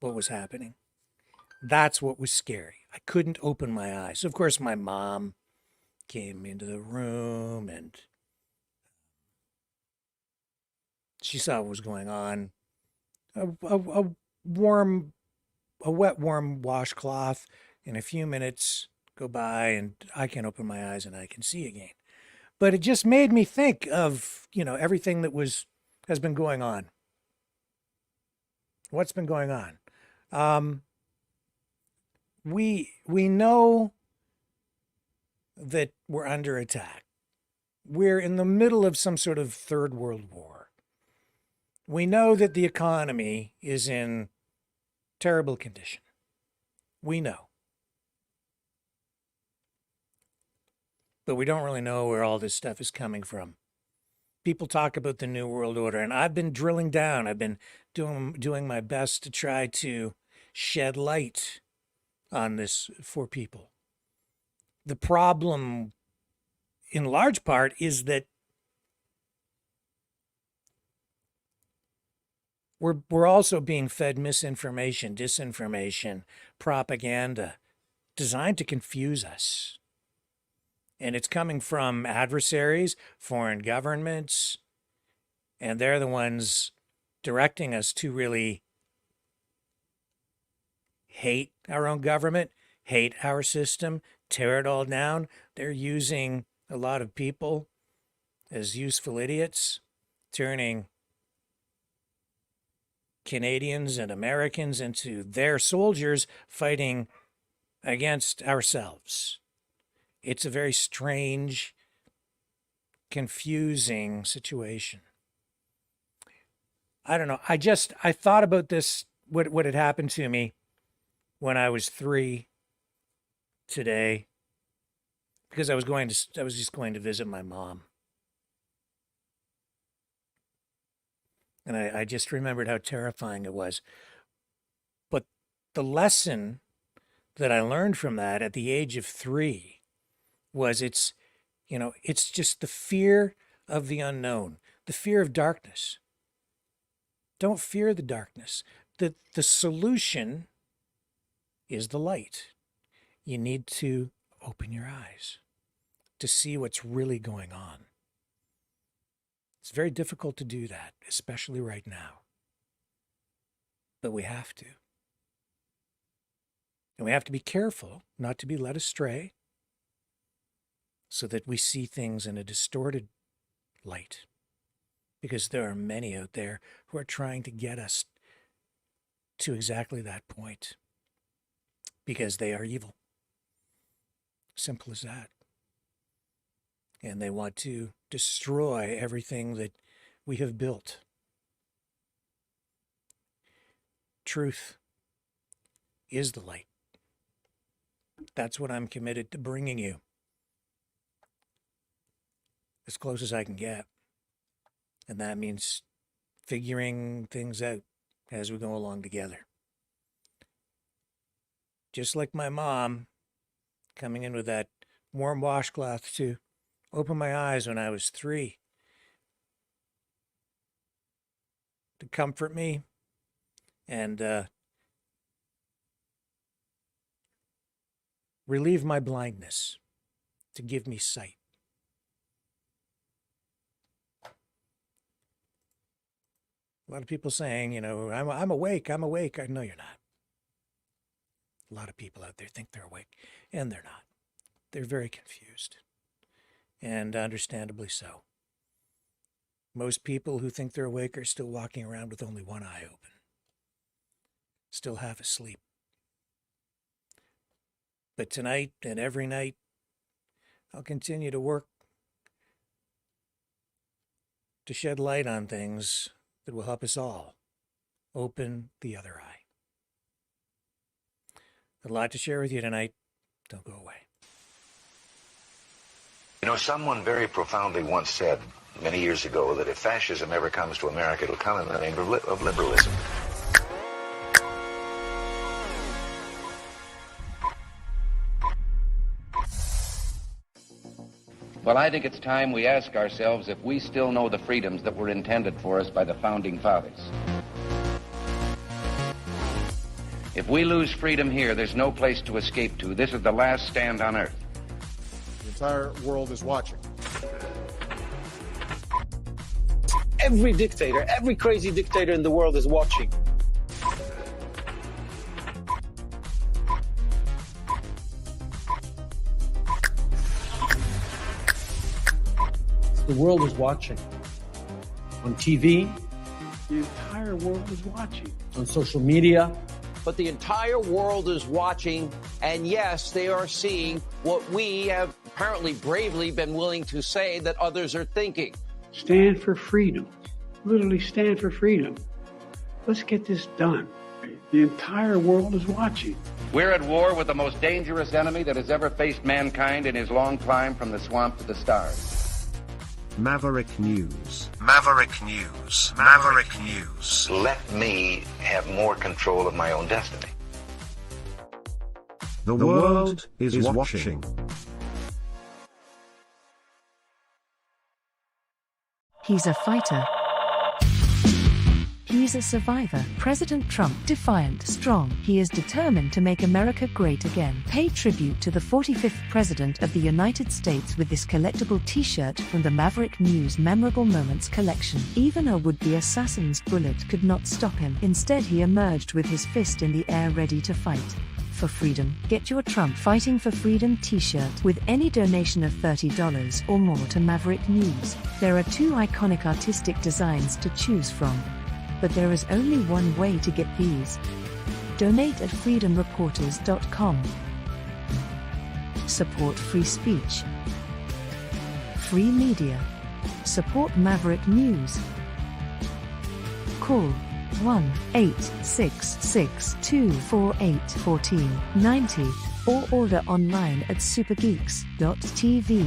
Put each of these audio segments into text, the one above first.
what was happening. That's what was scary. I couldn't open my eyes. Of course, my mom came into the room and she saw what was going on. A warm, a wet, warm washcloth. In a few minutes go by and I can open my eyes and I can see again. But it just made me think of, everything that has been going on. What's been going on? We know that we're under attack. We're in the middle of some sort of third world war. We know that the economy is in terrible condition. We know. But we don't really know where all this stuff is coming from. People talk about the New World Order, and I've been drilling down. I've been doing my best to try to shed light on this for people. The problem, in large part, is that we're also being fed misinformation, disinformation, propaganda designed to confuse us. And it's coming from adversaries, foreign governments, and they're the ones directing us to really hate our own government, hate our system, tear it all down. They're using a lot of people as useful idiots, turning Canadians and Americans into their soldiers fighting against ourselves. It's a very strange, confusing situation. I don't know. I thought about this, what had happened to me when I was 3 today, because I was just going to visit my mom. And I just remembered how terrifying it was. But the lesson that I learned from that at the age of 3 was it's just the fear of the unknown, the fear of darkness. Don't fear the darkness. The solution is the light. You need to open your eyes to see what's really going on. It's very difficult to do that, especially right now. But we have to. And we have to be careful not to be led astray so that we see things in a distorted light. Because there are many out there who are trying to get us to exactly that point. Because they are evil. Simple as that. And they want to destroy everything that we have built. Truth is the light. That's what I'm committed to bringing you. As close as I can get. And that means figuring things out as we go along together. Just like my mom coming in with that warm washcloth to open my eyes when I was 3, to comfort me and relieve my blindness, to give me sight. A lot of people saying, I'm awake, I'm awake. I know you're not. A lot of people out there think they're awake, and they're not. They're very confused, and understandably so. Most people who think they're awake are still walking around with only one eye open, still half asleep. But tonight and every night, I'll continue to work to shed light on things that will help us all open the other eye. A lot to share with you tonight. Don't go away. Someone very profoundly once said many years ago that if fascism ever comes to America, it'll come in the name of liberalism. Well, I think it's time we ask ourselves if we still know the freedoms that were intended for us by the Founding Fathers. If we lose freedom here, there's no place to escape to. This is the last stand on Earth. The entire world is watching. Every dictator, every crazy dictator in the world is watching. The world is watching. On TV, the entire world is watching. On social media. But the entire world is watching, and yes, they are seeing what we have apparently bravely been willing to say that others are thinking. Stand for freedom. Literally stand for freedom. Let's get this done. The entire world is watching. We're at war with the most dangerous enemy that has ever faced mankind in his long climb from the swamp to the stars. Maverick News. Maverick News. Maverick News. Let me have more control of my own destiny. The world is watching. He's a fighter. He's a survivor. President Trump, defiant, strong. He is determined to make America great again. Pay tribute to the 45th President of the United States with this collectible t-shirt from the Maverick News Memorable Moments collection. Even a would-be assassin's bullet could not stop him. Instead, he emerged with his fist in the air ready to fight. For freedom. Get your Trump Fighting for Freedom t-shirt with any donation of $30 or more to Maverick News. There are 2 iconic artistic designs to choose from. But there is only one way to get these. Donate at freedomreporters.com. Support free speech. Free media. Support Maverick News. Call 1-866-248-1490 or order online at supergeeks.tv.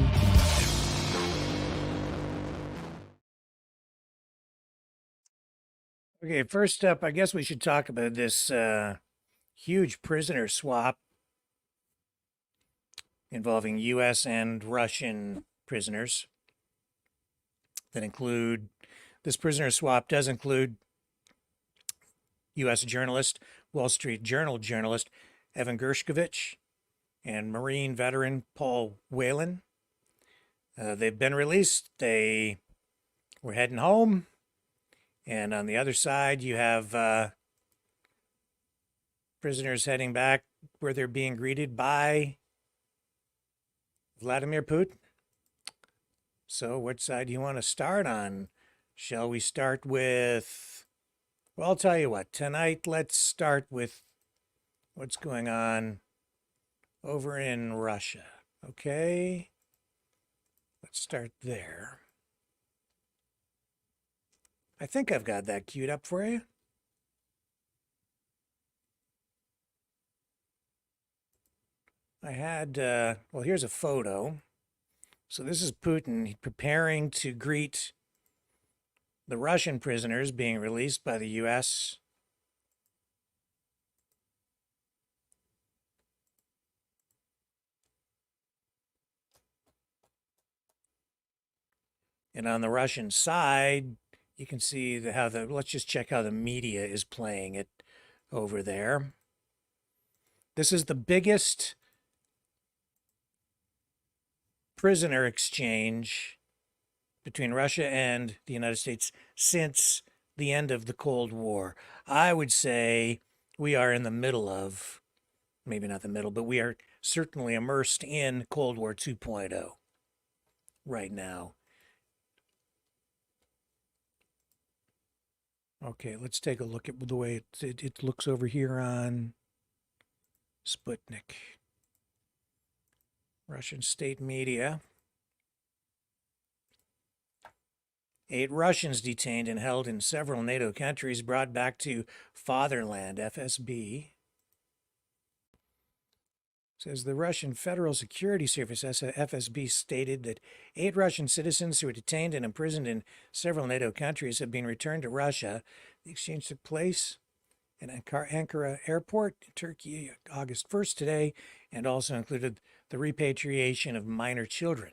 Okay, first up, I guess we should talk about this huge prisoner swap involving U.S. and Russian prisoners that include, this prisoner swap does include U.S. journalist, Wall Street Journal journalist Evan Gershkovich and Marine veteran Paul Whelan. They've been released. They were heading home. And on the other side, you have prisoners heading back where they're being greeted by Vladimir Putin. So which side do you want to start on? Shall we start with, well, I'll tell you what, tonight let's start with what's going on over in Russia, okay? Let's start there. I think I've got that queued up for you. I had, well, here's a photo. So this is Putin preparing to greet the Russian prisoners being released by the U.S. And on the Russian side, you can see let's just check how the media is playing it over there. This is the biggest prisoner exchange between Russia and the United States since the end of the Cold War. I would say we are in the middle of, maybe not the middle, but we are certainly immersed in Cold War 2.0 right now. Okay, let's take a look at the way it looks over here on Sputnik. Russian state media. 8 Russians detained and held in several NATO countries brought back to fatherland, FSB. Says the Russian Federal Security Service, FSB, stated that 8 Russian citizens who were detained and imprisoned in several NATO countries have been returned to Russia. The exchange took place at Ankara Airport in Turkey August 1st today, and also included the repatriation of minor children.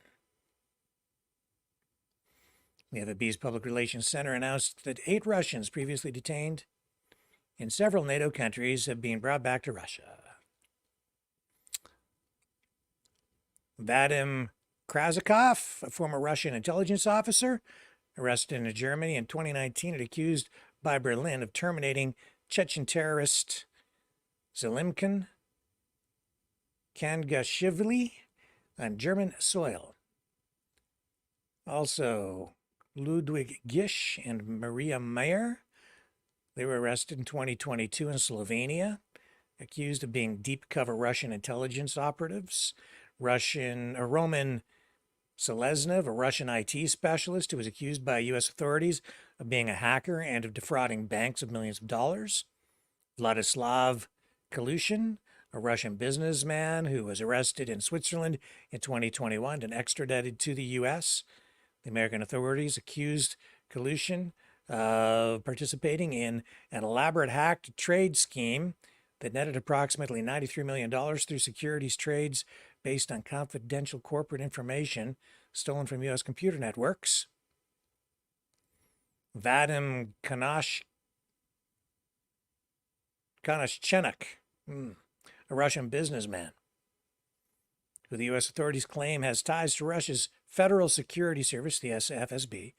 The FSB's Public Relations Center announced that 8 Russians previously detained in several NATO countries have been brought back to Russia. Vadim Krazikov, a former Russian intelligence officer, arrested in Germany in 2019 and accused by Berlin of terminating Chechen terrorist Zelimkin Kangashvili on German soil. Also, Ludwig Gish and Maria Mayer, they were arrested in 2022 in Slovenia, accused of being deep cover Russian intelligence operatives. Roman Seleznov, a Russian IT specialist who was accused by U.S. authorities of being a hacker and of defrauding banks of millions of dollars. Vladislav Kalushin, a Russian businessman who was arrested in Switzerland in 2021 and extradited to the U.S. The American authorities accused Kalushin of participating in an elaborate hacked trade scheme that netted approximately $93 million through securities trades based on confidential corporate information stolen from U.S. computer networks. Vadim Konashchenik, a Russian businessman who the U.S. authorities claim has ties to Russia's Federal Security Service, the FSB.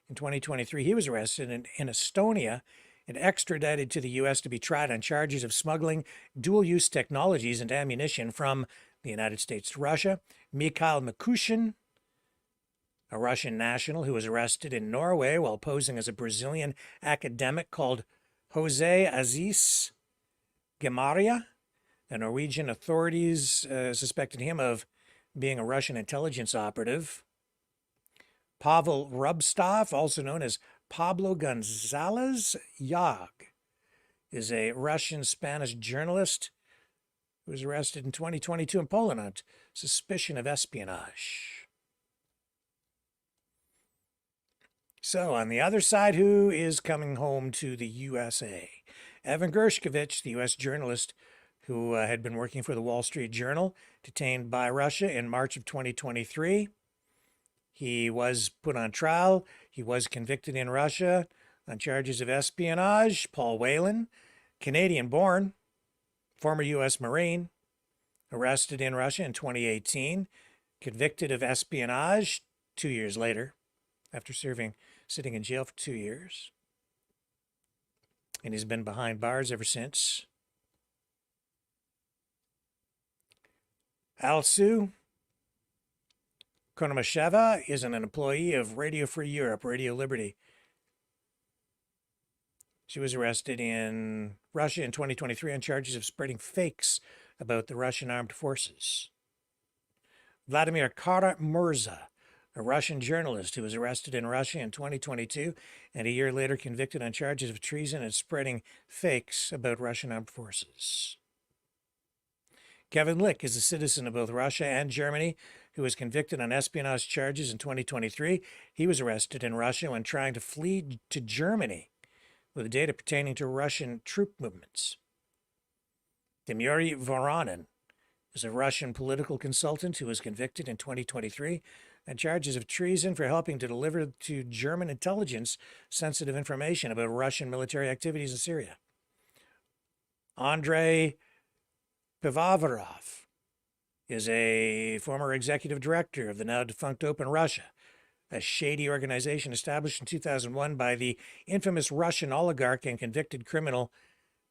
In 2023, he was arrested in Estonia and extradited to the U.S. to be tried on charges of smuggling dual-use technologies and ammunition from the United States to Russia. Mikhail Mikushin, a Russian national who was arrested in Norway while posing as a Brazilian academic called Jose Aziz Gemaria. The Norwegian authorities suspected him of being a Russian intelligence operative. Pavel Rubstov, also known as Pablo Gonzalez Yag, is a Russian-Spanish journalist who was arrested in 2022 in Poland on suspicion of espionage. So, on the other side, who is coming home to the USA? Evan Gershkovich, the U.S. journalist who had been working for the Wall Street Journal, detained by Russia in March of 2023. He was put on trial. He was convicted in Russia on charges of espionage. Paul Whelan, Canadian-born, former U.S. Marine, arrested in Russia in 2018, convicted of espionage 2 years later, after sitting in jail for 2 years. And he's been behind bars ever since. Alsu Konomasheva is an employee of Radio Free Europe, Radio Liberty. She was arrested in Russia in 2023 on charges of spreading fakes about the Russian armed forces. Vladimir Kara-Murza, a Russian journalist who was arrested in Russia in 2022 and a year later convicted on charges of treason and spreading fakes about Russian armed forces. Kevin Lick is a citizen of both Russia and Germany who was convicted on espionage charges in 2023. He was arrested in Russia when trying to flee to Germany with data pertaining to Russian troop movements. Dmitry Voronin is a Russian political consultant who was convicted in 2023 on charges of treason for helping to deliver to German intelligence sensitive information about Russian military activities in Syria. Andrei Pivovarov is a former executive director of the now defunct Open Russia, a shady organization established in 2001 by the infamous Russian oligarch and convicted criminal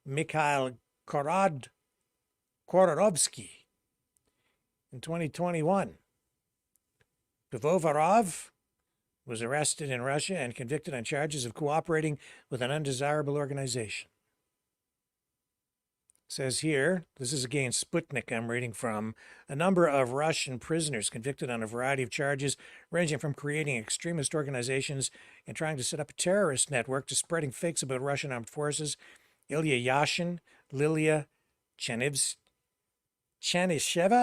Mikhail Khodorkovsky. In 2021, Pivovarov was arrested in Russia and convicted on charges of cooperating with an undesirable organization. It says here, this is again Sputnik I'm reading from, a number of Russian prisoners convicted on a variety of charges ranging from creating extremist organizations and trying to set up a terrorist network to spreading fakes about Russian armed forces. Ilya Yashin, Lilia Chanisheva,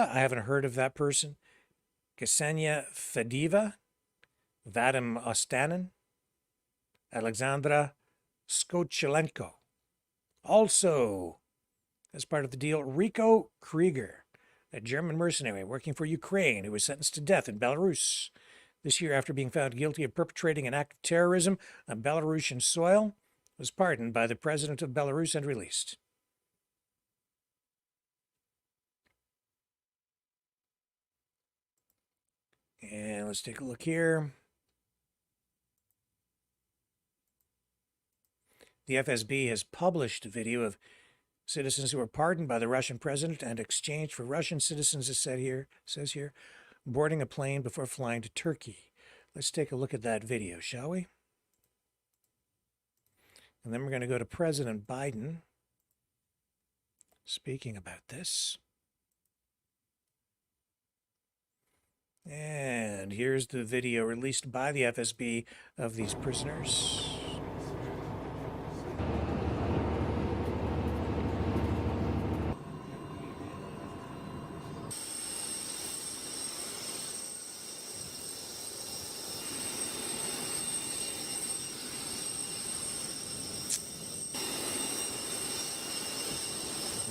I haven't heard of that person, Ksenia Fedeva, Vadim Ostanin, Alexandra Skochelenko. Also, as part of the deal, Rico Krieger, a German mercenary working for Ukraine who was sentenced to death in Belarus this year after being found guilty of perpetrating an act of terrorism on Belarusian soil. was pardoned by the president of Belarus and released. And let's take a look here. The FSB has published a video of citizens who were pardoned by the Russian president and exchanged for Russian citizens, as says here, boarding a plane before flying to Turkey. Let's take a look at that video, shall we? And then we're going to go to President Biden speaking about this. And here's the video released by the FSB of these prisoners.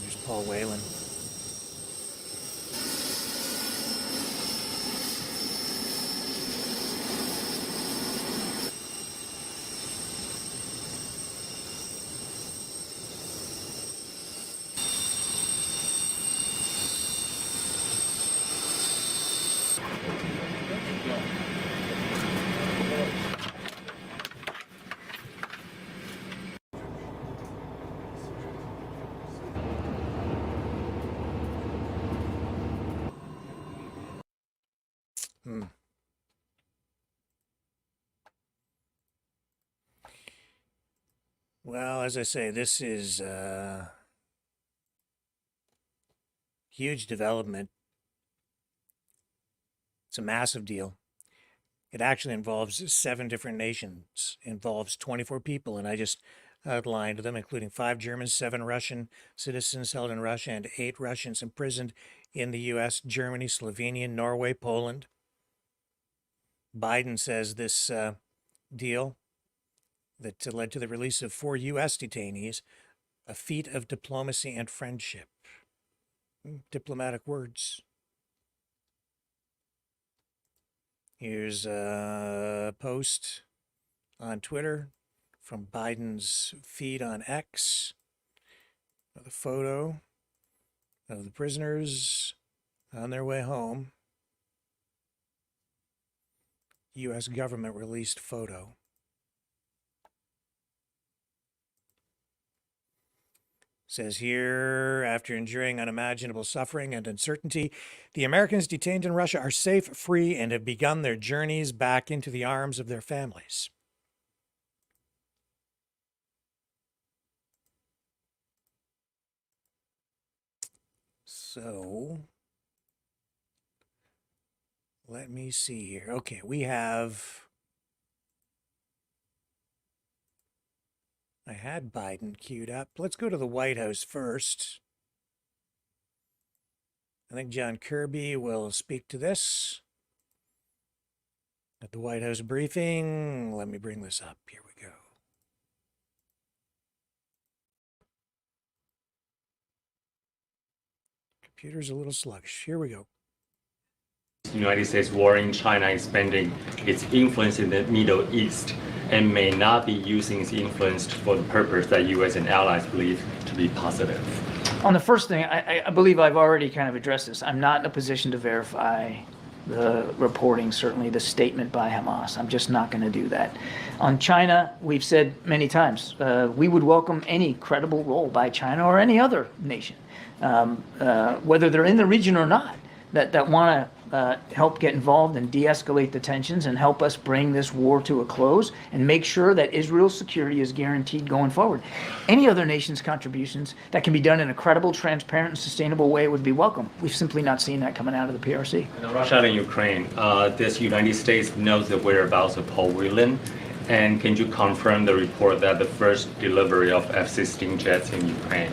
Here's Paul Whelan. Well, as I say, this is a huge development. It's a massive deal. It actually involves 7 different nations, involves 24 people, and I just outlined them, including 5 Germans, 7 Russian citizens held in Russia, and 8 Russians imprisoned in the U.S., Germany, Slovenia, Norway, Poland. Biden says this deal that led to the release of 4 U.S. detainees, a feat of diplomacy and friendship. Diplomatic words. Here's a post on Twitter from Biden's feed on X. The photo of the prisoners on their way home. U.S. government released photo. Says here, after enduring unimaginable suffering and uncertainty, the Americans detained in Russia are safe, free, and have begun their journeys back into the arms of their families. So, let me see here. Okay, I had Biden queued up. Let's go to the White House first. I think John Kirby will speak to this at the White House briefing. Let me bring this up. Here we go. Computer's a little sluggish. Here we go. The United States war in China expanding its influence in the Middle East and may not be using its influence for the purpose that U.S. and allies believe to be positive. On the first thing, I believe I've already kind of addressed this. I'm not in a position to verify the reporting, certainly the statement by Hamas. I'm just not going to do that. On China, we've said many times, we would welcome any credible role by China or any other nation, whether they're in the region or not, that want to help get involved and de-escalate the tensions and help us bring this war to a close and make sure that Israel's security is guaranteed going forward. Any other nation's contributions that can be done in a credible, transparent, and sustainable way would be welcome. We've simply not seen that coming out of the PRC. In Russia and Ukraine, does the United States know the whereabouts of Paul Whelan? And can you confirm the report that the first delivery of F-16 jets in Ukraine?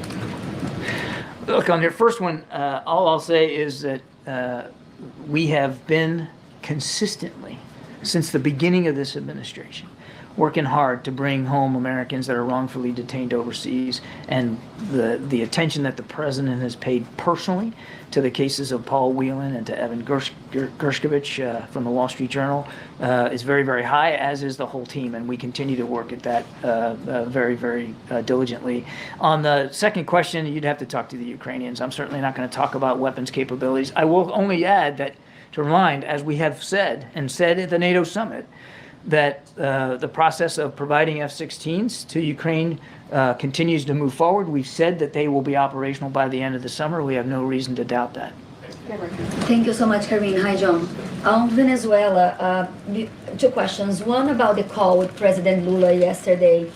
Look, on your first one, all I'll say is that we have been consistently, since the beginning of this administration, working hard to bring home Americans that are wrongfully detained overseas, and the attention that the president has paid personally to the cases of Paul Whelan and to Evan Gershkovich from the Wall Street Journal is very, very high, as is the whole team, and we continue to work at that very, very diligently. On the second question, you'd have to talk to the Ukrainians. I'm certainly not going to talk about weapons capabilities. I will only add that, to remind, as we have said and said at the NATO summit, that the process of providing F-16s to Ukraine continues to move forward. We've said that they will be operational by the end of the summer. We have no reason to doubt that. Thank you so much, Karine. Hi, John. On Venezuela, two questions. One about the call with President Lula yesterday.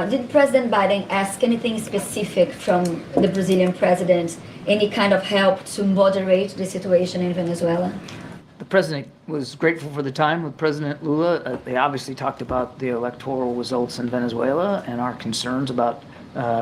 Did President Biden ask anything specific from the Brazilian president, any kind of help to moderate the situation in Venezuela? The president was grateful for the time with President Lula. They obviously talked about the electoral results in Venezuela and our concerns about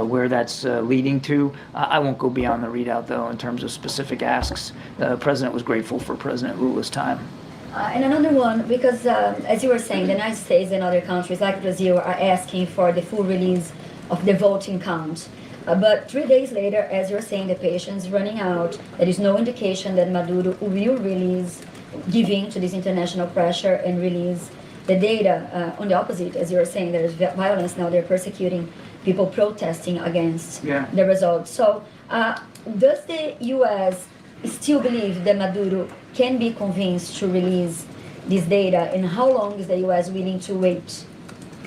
where that's leading to. I won't go beyond the readout, though, in terms of specific asks. The president was grateful for President Lula's time. And another one, because as you were saying, the United States and other countries like Brazil are asking for the full release of the voting count. But 3 days later, as you're saying, the patience is running out. There is no indication that Maduro will release, giving to this international pressure and release the data. On the opposite, as you were saying, there's violence now. They're persecuting people protesting against the results. So does the U.S. still believe that Maduro can be convinced to release this data? And how long is the U.S. willing to wait?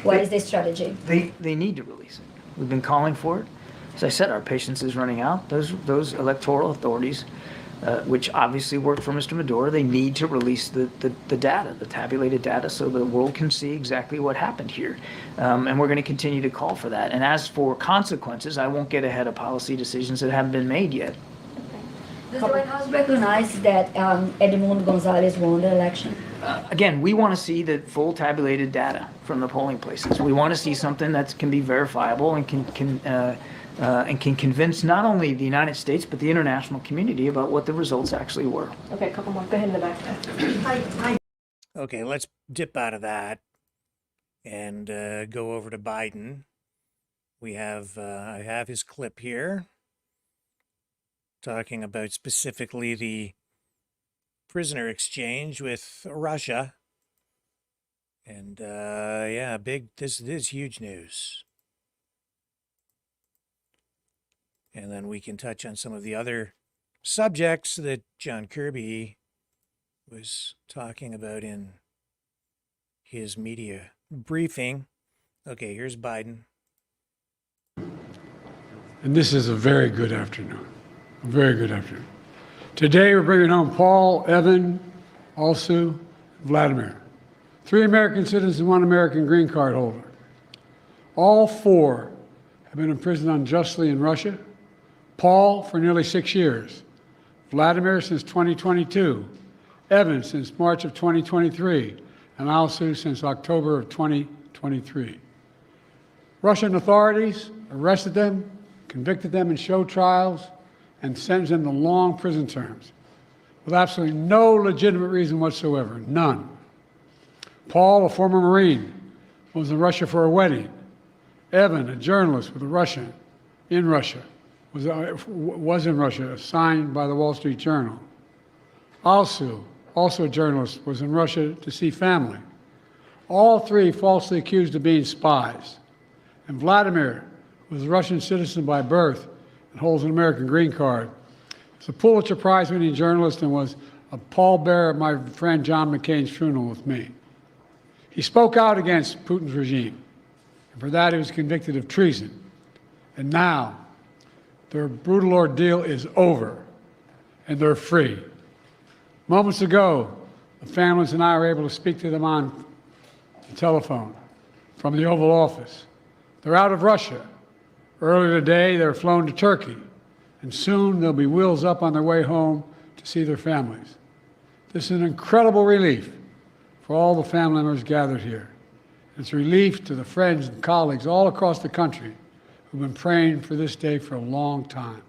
What is the strategy? They need to release it. We've been calling for it. As I said, our patience is running out. Those electoral authorities, which obviously work for Mr. Maduro, they need to release the data, the tabulated data, so the world can see exactly what happened here. And we're going to continue to call for that. And as for consequences, I won't get ahead of policy decisions that haven't been made yet. Does the White House recognize that Edmundo Gonzalez won the election? Again, we want to see the full tabulated data from the polling places. We want to see something that can be verifiable and can convince not only the United States but the international community about what the results actually were. Okay, a couple more. Go ahead in the back. Okay, let's dip out of that and go over to Biden. We have I have his clip here talking about specifically the prisoner exchange with Russia. And yeah, this is huge news. And then we can touch on some of the other subjects that John Kirby was talking about in his media briefing. Okay, here's Biden. And this is a very good afternoon. A very good afternoon. Today we're bringing home Paul, Evan, Alsu, Vladimir. 3 American citizens and 1 American green card holder. All 4 have been imprisoned unjustly in Russia. Paul for nearly 6 years. Vladimir since 2022. Evan since March of 2023. And Alsu since October of 2023. Russian authorities arrested them, convicted them in show trials, and sentenced them to long prison terms with absolutely no legitimate reason whatsoever, none. Paul, a former Marine, was in Russia for a wedding. Evan, a journalist with a Russian in Russia, was in Russia, signed by the Wall Street Journal. Alsu, also a journalist, was in Russia to see family. All 3 falsely accused of being spies. And Vladimir was a Russian citizen by birth and holds an American green card. He's a Pulitzer Prize-winning journalist and was a pallbearer at my friend John McCain's funeral with me. He spoke out against Putin's regime, and for that he was convicted of treason. And now, their brutal ordeal is over, and they're free. Moments ago, the families and I were able to speak to them on the telephone from the Oval Office. They're out of Russia. Earlier today, they were flown to Turkey, and soon they'll be wheels up on their way home to see their families. This is an incredible relief for all the family members gathered here. It's a relief to the friends and colleagues all across the country who've been praying for this day for a long time.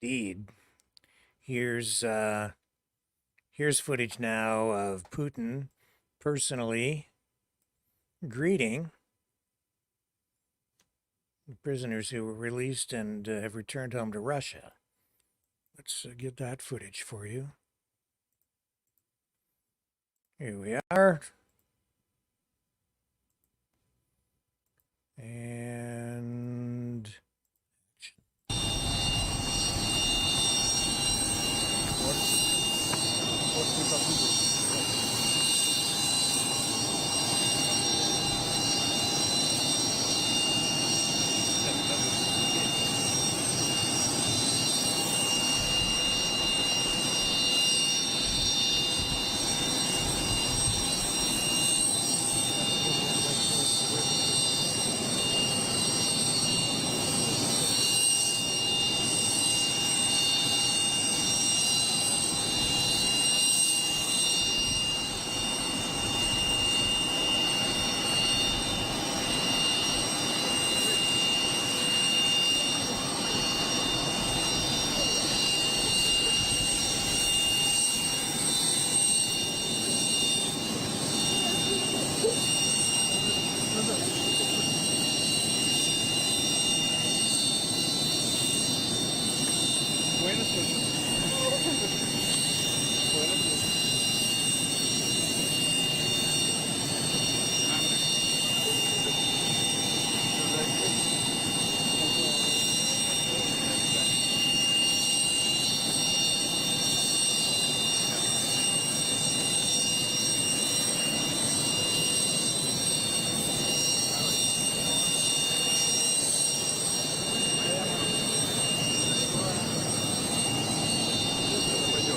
Indeed. Here's Here's footage now of Putin personally greeting the prisoners who were released and have returned home to Russia. Let's get that footage for you. Here we are. And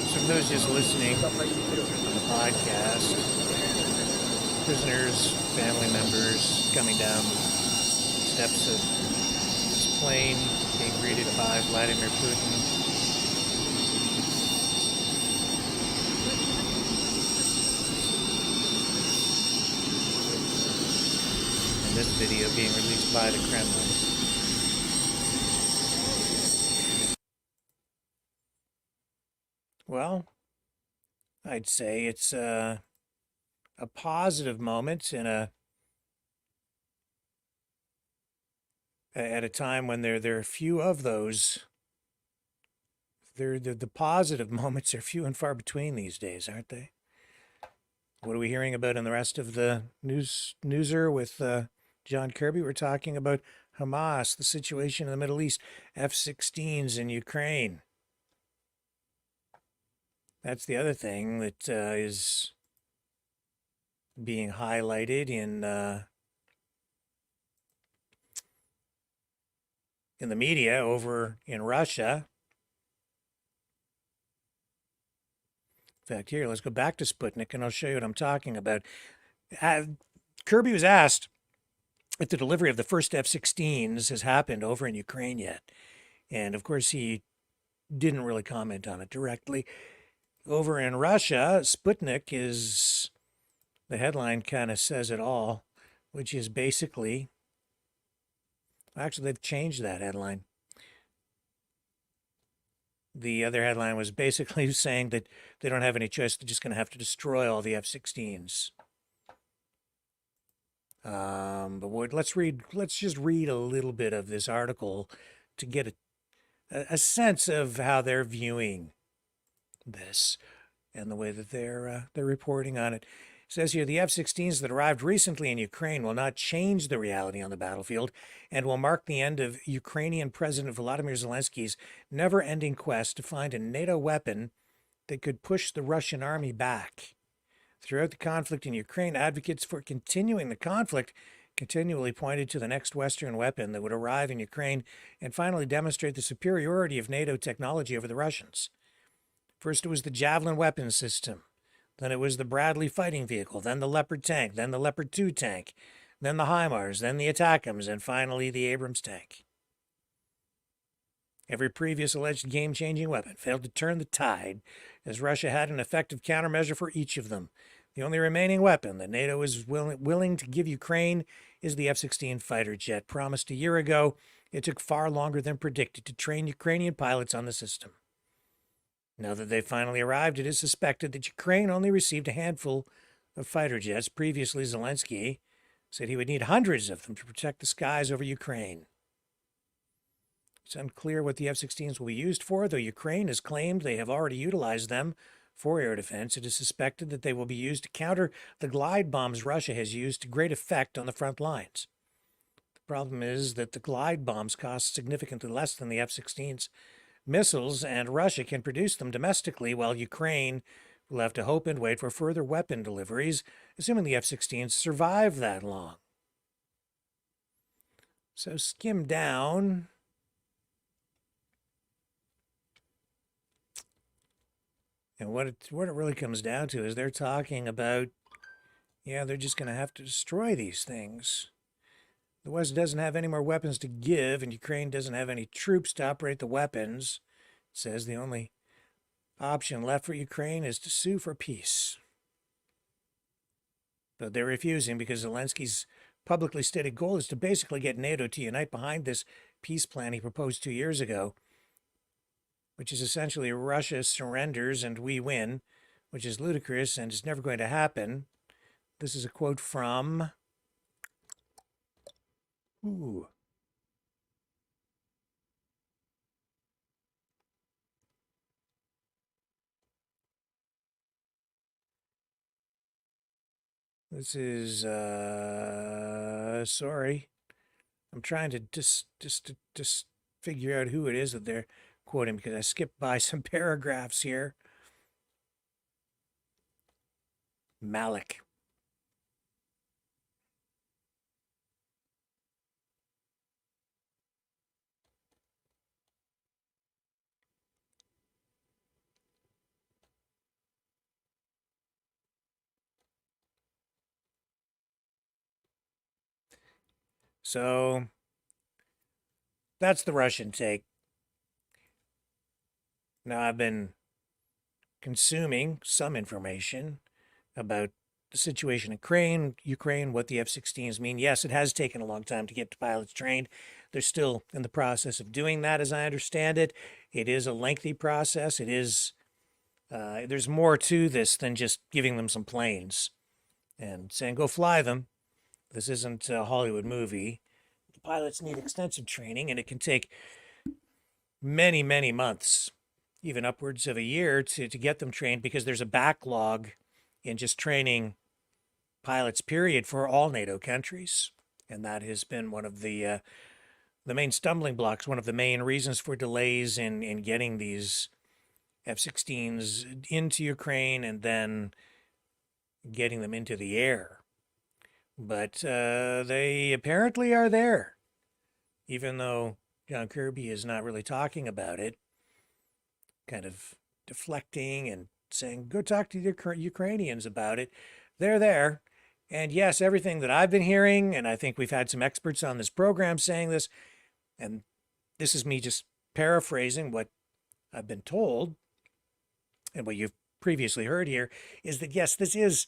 so for those just listening on the podcast, prisoners, family members coming down the steps of this plane, being greeted by Vladimir Putin. And this video being released by the Kremlin. Well, I'd say it's a positive moment in at a time when there are few of those. The positive moments are few and far between these days, aren't they? What are we hearing about in the rest of the newser with John Kirby? We're talking about Hamas, the situation in the Middle East, F-16s in Ukraine. That's the other thing that is being highlighted in the media over in Russia. In fact, here, let's go back to Sputnik and I'll show you what I'm talking about. Kirby was asked if the delivery of the first F-16s has happened over in Ukraine yet. And of course, he didn't really comment on it directly. Over in Russia, Sputnik is, the headline kind of says it all, which is basically, actually, they've changed that headline. The other headline was basically saying that they don't have any choice. They're just going to have to destroy all the F-16s. But let's just read a little bit of this article to get a sense of how they're viewing this and the way that they're reporting on it. It says here, the F-16s that arrived recently in Ukraine will not change the reality on the battlefield and will mark the end of Ukrainian President Volodymyr Zelensky's never-ending quest to find a NATO weapon that could push the Russian army back. Throughout the conflict in Ukraine, advocates for continuing the conflict continually pointed to the next Western weapon that would arrive in Ukraine and finally demonstrate the superiority of NATO technology over the Russians. First, it was the Javelin weapon system. Then it was the Bradley fighting vehicle, then the Leopard tank, then the Leopard 2 tank, then the HIMARS, then the ATACMS, and finally the Abrams tank. Every previous alleged game-changing weapon failed to turn the tide, as Russia had an effective countermeasure for each of them. The only remaining weapon that NATO is willing to give Ukraine is the F-16 fighter jet, promised a year ago. It took far longer than predicted to train Ukrainian pilots on the system. Now that they've finally arrived, it is suspected that Ukraine only received a handful of fighter jets. Previously, Zelensky said he would need hundreds of them to protect the skies over Ukraine. It's unclear what the F-16s will be used for, though Ukraine has claimed they have already utilized them for air defense. It is suspected that they will be used to counter the glide bombs Russia has used to great effect on the front lines. The problem is that the glide bombs cost significantly less than the F-16's missiles, and Russia can produce them domestically, while Ukraine will have to hope and wait for further weapon deliveries, assuming the F-16s survive that long. So skim down. And what it really comes down to is they're talking about, yeah, they're just going to have to destroy these things. The West doesn't have any more weapons to give, and Ukraine doesn't have any troops to operate the weapons. It says the only option left for Ukraine is to sue for peace. But they're refusing because Zelensky's publicly stated goal is to basically get NATO to unite behind this peace plan he proposed 2 years ago, which is essentially Russia surrenders and we win, which is ludicrous and is never going to happen. This is a quote from... This is, sorry. I'm trying to just figure out who it is that they're quoting because I skipped by some paragraphs here. Maverick. So that's the Russian take. Now, I've been consuming some information about the situation in Ukraine, what the F-16s mean. Yes, it has taken a long time to get pilots trained. They're still in the process of doing that, as I understand it. It is a lengthy process. It is, there's more to this than just giving them some planes and saying, go fly them. This isn't a Hollywood movie. The pilots need extensive training, and it can take many, many months, even upwards of a year, to get them trained because there's a backlog in just training pilots, period, for all NATO countries. And that has been one of the main stumbling blocks, one of the main reasons for delays in getting these F-16s into Ukraine and then getting them into the air. But they apparently are there, even though John Kirby is not really talking about it, kind of deflecting and saying, go talk to the Ukrainians about it. They're there. And yes, everything that I've been hearing, and I think we've had some experts on this program saying this, and this is me just paraphrasing what I've been told and what you've previously heard here, is that yes, this is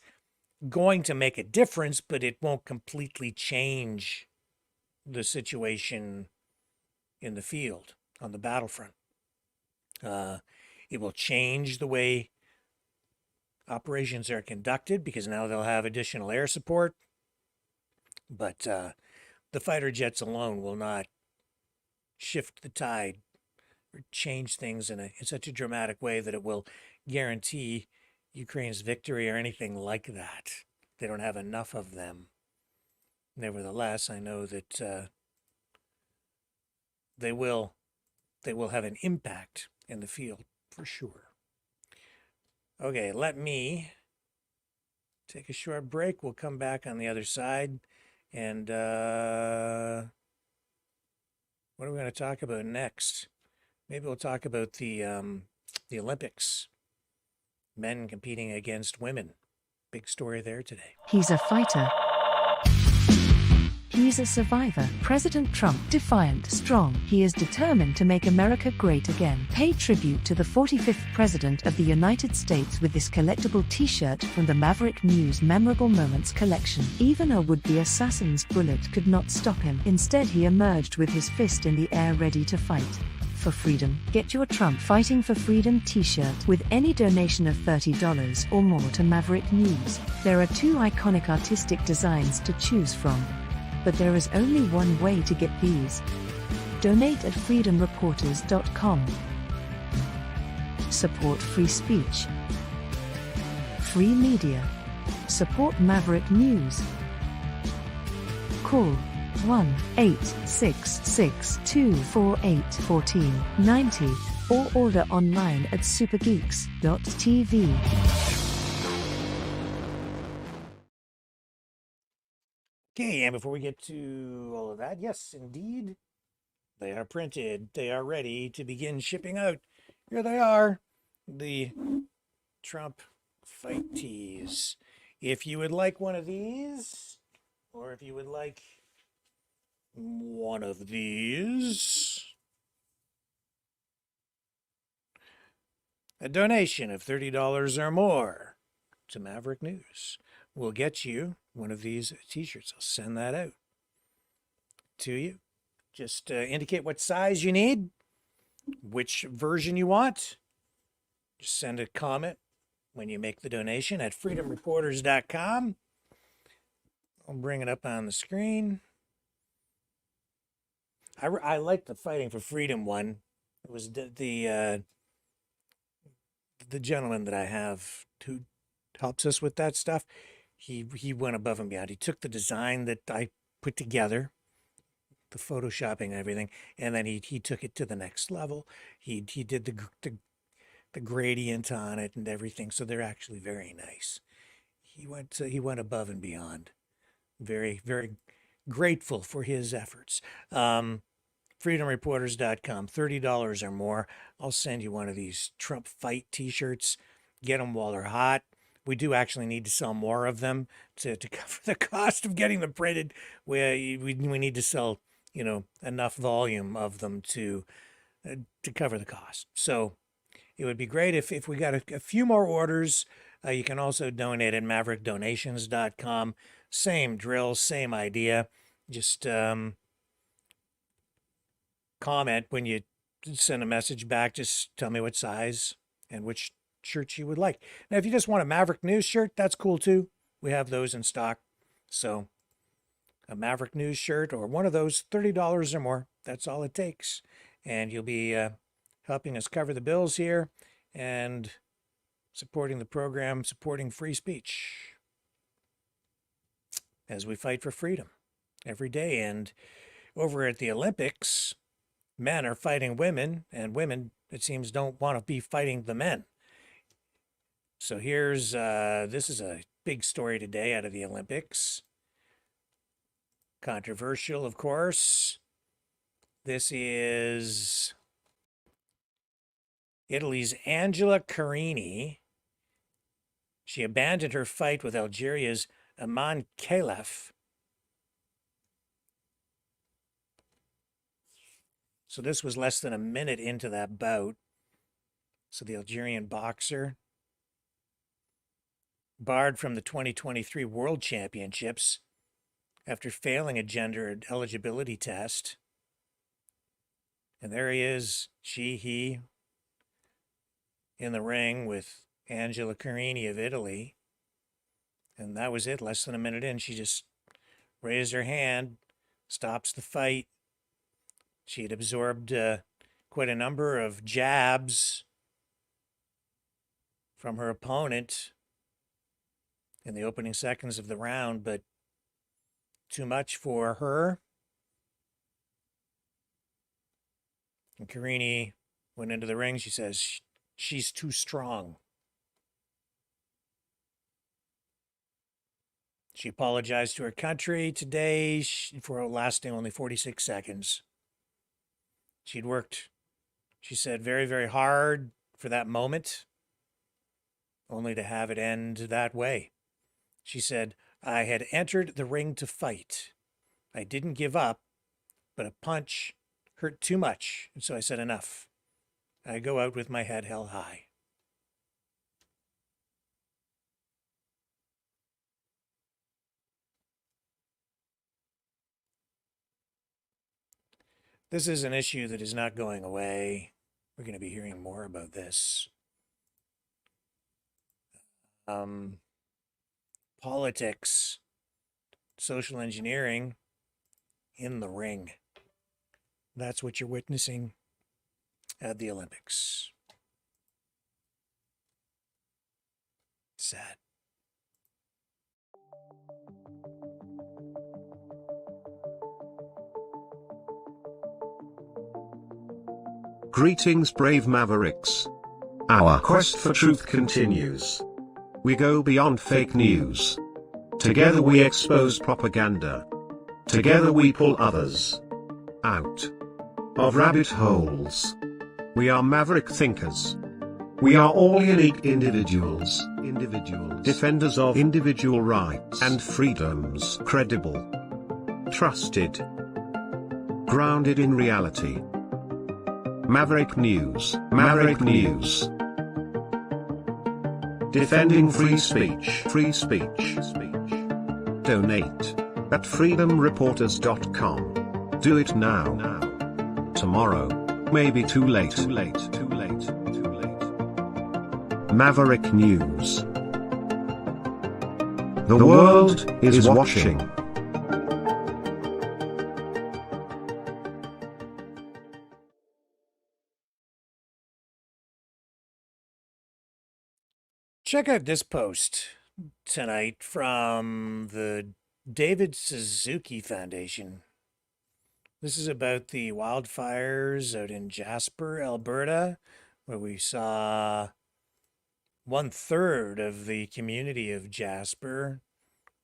going to make a difference, but it won't completely change the situation in the field, on the battlefront. It will change the way operations are conducted because now they'll have additional air support. But the fighter jets alone will not shift the tide or change things in such a dramatic way that it will guarantee Ukraine's victory or anything like that. They don't have enough of them. Nevertheless, I know that they will have an impact in the field for sure. Okay, let me take a short break. We'll come back on the other side. And what are we going to talk about next? Maybe we'll talk about the Olympics. Men competing against women. Big story there today. He's a fighter. He's a survivor. President Trump, defiant, strong. He is determined to make America great again. Pay tribute to the 45th President of the United States with this collectible t-shirt from the Maverick News Memorable Moments collection. Even a would-be assassin's bullet could not stop him. Instead, he emerged with his fist in the air ready to fight. for freedom. Get your Trump Fighting for Freedom t-shirt with any donation of $30 or more to Maverick News. There are 2 iconic artistic designs to choose from. But there is only one way to get these. Donate at freedomreporters.com. Support free speech. Free media. Support Maverick News. Call 1-866-248-1490 or order online at supergeeks.tv. Okay, and before we get to all of that, yes, indeed, they are printed. They are ready to begin shipping out. Here they are, the Trump fight tees. If you would like one of these, or if you would like one of these, a donation of $30 or more to Maverick News will get you one of these t-shirts. I'll send that out to you. Just indicate what size you need, which version you want. Just send a comment when you make the donation at freedomreporters.com. I'll bring it up on the screen. I like the Fighting for Freedom one. It was the gentleman that I have who helps us with that stuff. He went above and beyond. He took the design that I put together, the photoshopping and everything, and then he took it to the next level. He did the gradient on it and everything, so they're actually very nice. He went above and beyond. Very, very grateful for his efforts. Freedomreporters.com, $30 or more. I'll send you one of these Trump Fight t-shirts. Get them while they're hot. We do actually need to sell more of them to cover the cost of getting them printed. We need to sell, enough volume of them to cover the cost. So it would be great if we got a few more orders. You can also donate at maverickdonations.com. Same drill, same idea. Just comment when you send a message back. Just tell me what size and which shirt you would like. Now, if you just want a Maverick News shirt, that's cool too. We have those in stock. So a Maverick News shirt or one of those, $30 or more. That's all it takes. And you'll be helping us cover the bills here and supporting the program, supporting free speech as we fight for freedom every day. And over at the Olympics, men are fighting women, and women, it seems, don't want to be fighting the men. So here's, this is a big story today out of the Olympics. Controversial, of course. This is Italy's Angela Carini. She abandoned her fight with Algeria's Aman Khalef. So this was less than a minute into that bout. So the Algerian boxer, barred from the 2023 World Championships after failing a gender eligibility test. And there he is, he, in the ring with Angela Carini of Italy. And that was it, less than a minute in. She just raised her hand, stops the fight. She had absorbed quite a number of jabs from her opponent in the opening seconds of the round, but too much for her. And Carini went into the ring. She says, she's too strong. She apologized to her country today for lasting only 46 seconds. She'd worked, she said, very, very hard for that moment, only to have it end that way. She said, I had entered the ring to fight. I didn't give up, but a punch hurt too much, and so I said enough. I go out with my head held high. This is an issue that is not going away. We're going to be hearing more about this. Politics, social engineering in the ring. That's what you're witnessing at the Olympics. Sad. Greetings, brave Mavericks. Our quest for truth continues. We go beyond fake news. Together we expose propaganda. Together we pull others out of rabbit holes. We are maverick thinkers. We are all unique individuals. Defenders of individual rights and freedoms. Credible. Trusted. Grounded in reality. Maverick News. Maverick News. Defending free speech. Free speech. Donate at freedomreporters.com. Do it now. Tomorrow may be too late. Maverick News. The world is watching. Check out this post tonight from the David Suzuki Foundation. This is about the wildfires out in Jasper, Alberta, where we saw 1/3 of the community of Jasper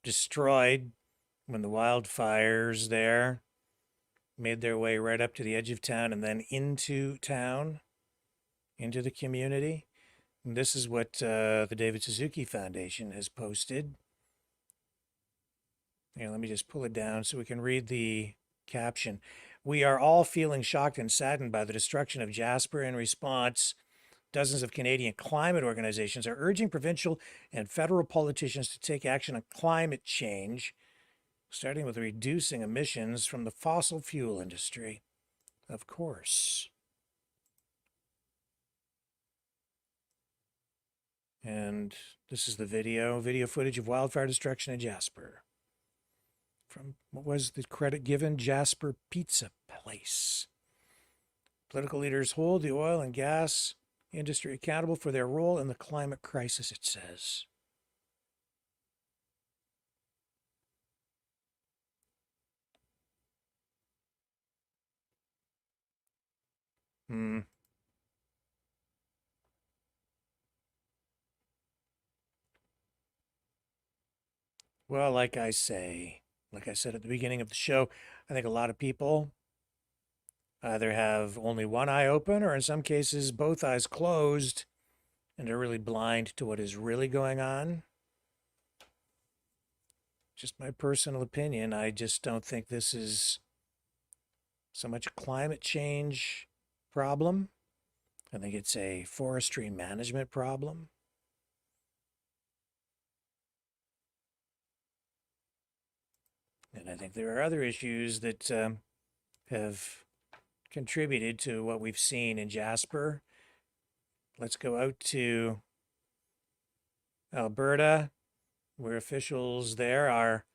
destroyed when the wildfires there made their way right up to the edge of town and then into town, into the community. And this is what the David Suzuki Foundation has posted. Here, let me just pull it down so we can read the caption. We are all feeling shocked and saddened by the destruction of Jasper. In response, dozens of Canadian climate organizations are urging provincial and federal politicians to take action on climate change, starting with reducing emissions from the fossil fuel industry, of course. And this is the video footage of wildfire destruction in Jasper. From, what was the credit given? Jasper Pizza Place. Political leaders hold the oil and gas industry accountable for their role in the climate crisis, it says. Well, like I said at the beginning of the show, I think a lot of people either have only one eye open or in some cases both eyes closed and are really blind to what is really going on. Just my personal opinion. I just don't think this is so much a climate change problem. I think it's a forestry management problem. And I think there are other issues that have contributed to what we've seen in Jasper. Let's go out to Alberta, where officials there are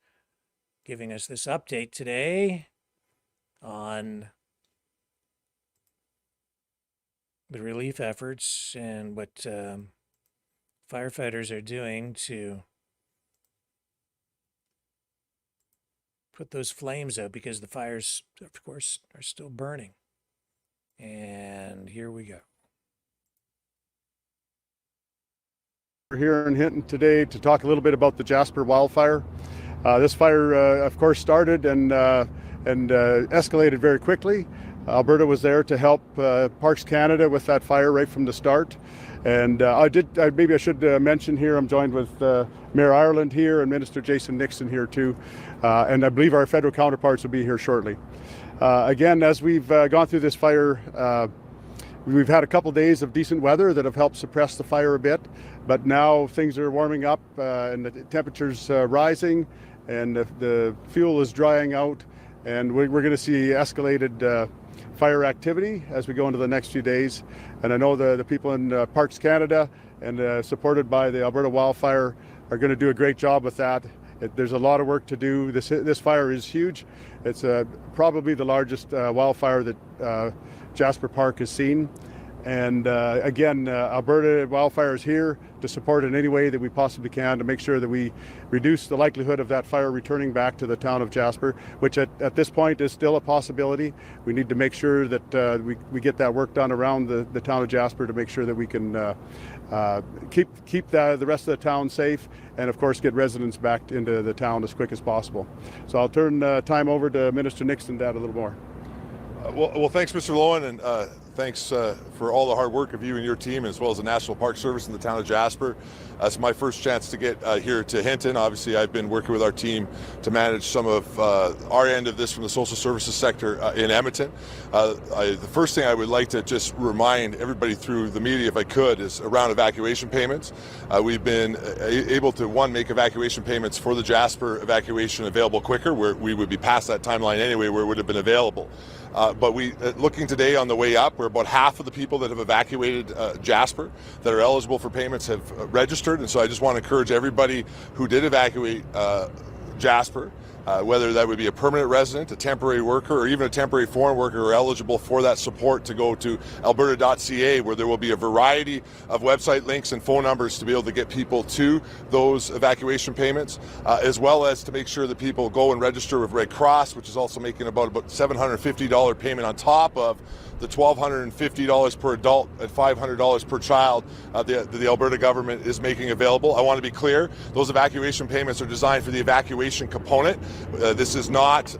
giving us this update today on the relief efforts and what firefighters are doing to put those flames out, because the fires, of course, are still burning. And here we go. We're here in Hinton today to talk a little bit about the Jasper wildfire. This fire, of course, started and escalated very quickly. Alberta was there to help Parks Canada with that fire right from the start. And maybe I should mention here, I'm joined with Mayor Ireland here and Minister Jason Nixon here too. And I believe our federal counterparts will be here shortly. Again, as we've gone through this fire, we've had a couple days of decent weather that have helped suppress the fire a bit, but now things are warming up and the temperature's rising and the fuel is drying out, and we're going to see escalated fire activity as we go into the next few days. And I know the people in Parks Canada and supported by the Alberta Wildfire are going to do a great job with that. There's a lot of work to do. This fire is huge. It's probably the largest wildfire that Jasper Park has seen. And again, Alberta Wildfire is here to support in any way that we possibly can to make sure that we reduce the likelihood of that fire returning back to the town of Jasper, which at this point is still a possibility. We need to make sure that we get that work done around the town of Jasper to make sure that we can keep the rest of the town safe and, of course, get residents back into the town as quick as possible. So I'll turn time over to Minister Nixon to add a little more. Well, thanks, Mr. Lowen, and thanks for all the hard work of you and your team, as well as the National Park Service in the town of Jasper. It's my first chance to get here to Hinton. Obviously, I've been working with our team to manage some of our end of this from the social services sector in Edmonton. The first thing I would like to just remind everybody through the media, if I could, is around evacuation payments. We've been able to, one, make evacuation payments for the Jasper evacuation available quicker, where we would be past that timeline anyway, where it would have been available. But looking today on the way up, where about half of the people that have evacuated Jasper that are eligible for payments have registered. And so I just want to encourage everybody who did evacuate Jasper, whether that would be a permanent resident, a temporary worker, or even a temporary foreign worker who are eligible for that support, to go to alberta.ca, where there will be a variety of website links and phone numbers to be able to get people to those evacuation payments, as well as to make sure that people go and register with Red Cross, which is also making about $750 payment on top of the $1,250 per adult and $500 per child the Alberta government is making available. I want to be clear, those evacuation payments are designed for the evacuation component. This is not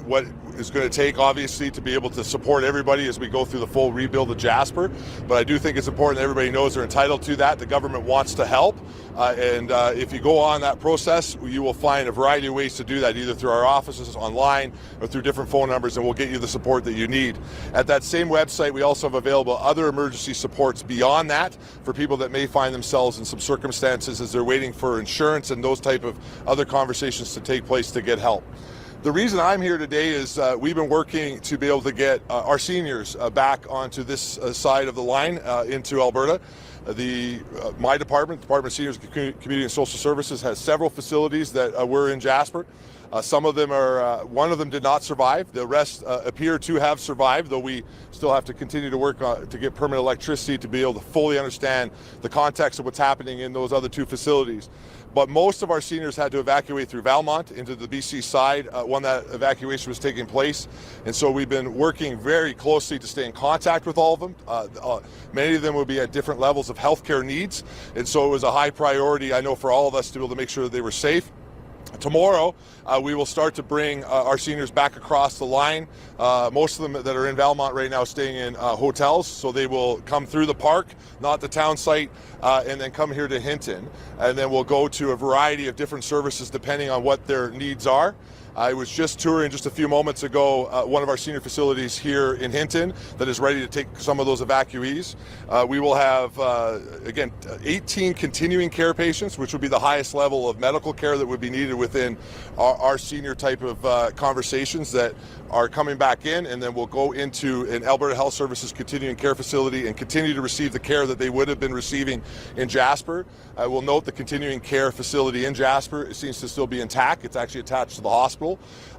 what is going to take, obviously, to be able to support everybody as we go through the full rebuild of Jasper. But I do think it's important that everybody knows they're entitled to that. The government wants to help. And if you go on that process, you will find a variety of ways to do that, either through our offices, online, or through different phone numbers, and we'll get you the support that you need. At that same website, we also have available other emergency supports beyond that for people that may find themselves in some circumstances as they're waiting for insurance and those type of other conversations to take place to get help. The reason I'm here today is we've been working to be able to get our seniors back onto this side of the line into Alberta. My department, the Department of Seniors, Community and Social Services, has several facilities that were in Jasper. Some of them are, one of them did not survive. The rest appear to have survived, though we still have to continue to work to get permanent electricity to be able to fully understand the context of what's happening in those other two facilities. But most of our seniors had to evacuate through Valmont into the BC side when that evacuation was taking place. And so we've been working very closely to stay in contact with all of them. Many of them will be at different levels of healthcare needs. And so it was a high priority, I know, for all of us to be able to make sure that they were safe. Tomorrow, we will start to bring our seniors back across the line. Most of them that are in Valmont right now staying in hotels, so they will come through the park, not the town site, and then come here to Hinton. And then we'll go to a variety of different services depending on what their needs are. I was just touring just a few moments ago one of our senior facilities here in Hinton that is ready to take some of those evacuees. We will have, again, 18 continuing care patients, which would be the highest level of medical care that would be needed within our senior type of conversations that are coming back in, and then we'll go into an Alberta Health Services continuing care facility and continue to receive the care that they would have been receiving in Jasper. I will note the continuing care facility in Jasper, it seems to still be intact. It's actually attached to the hospital.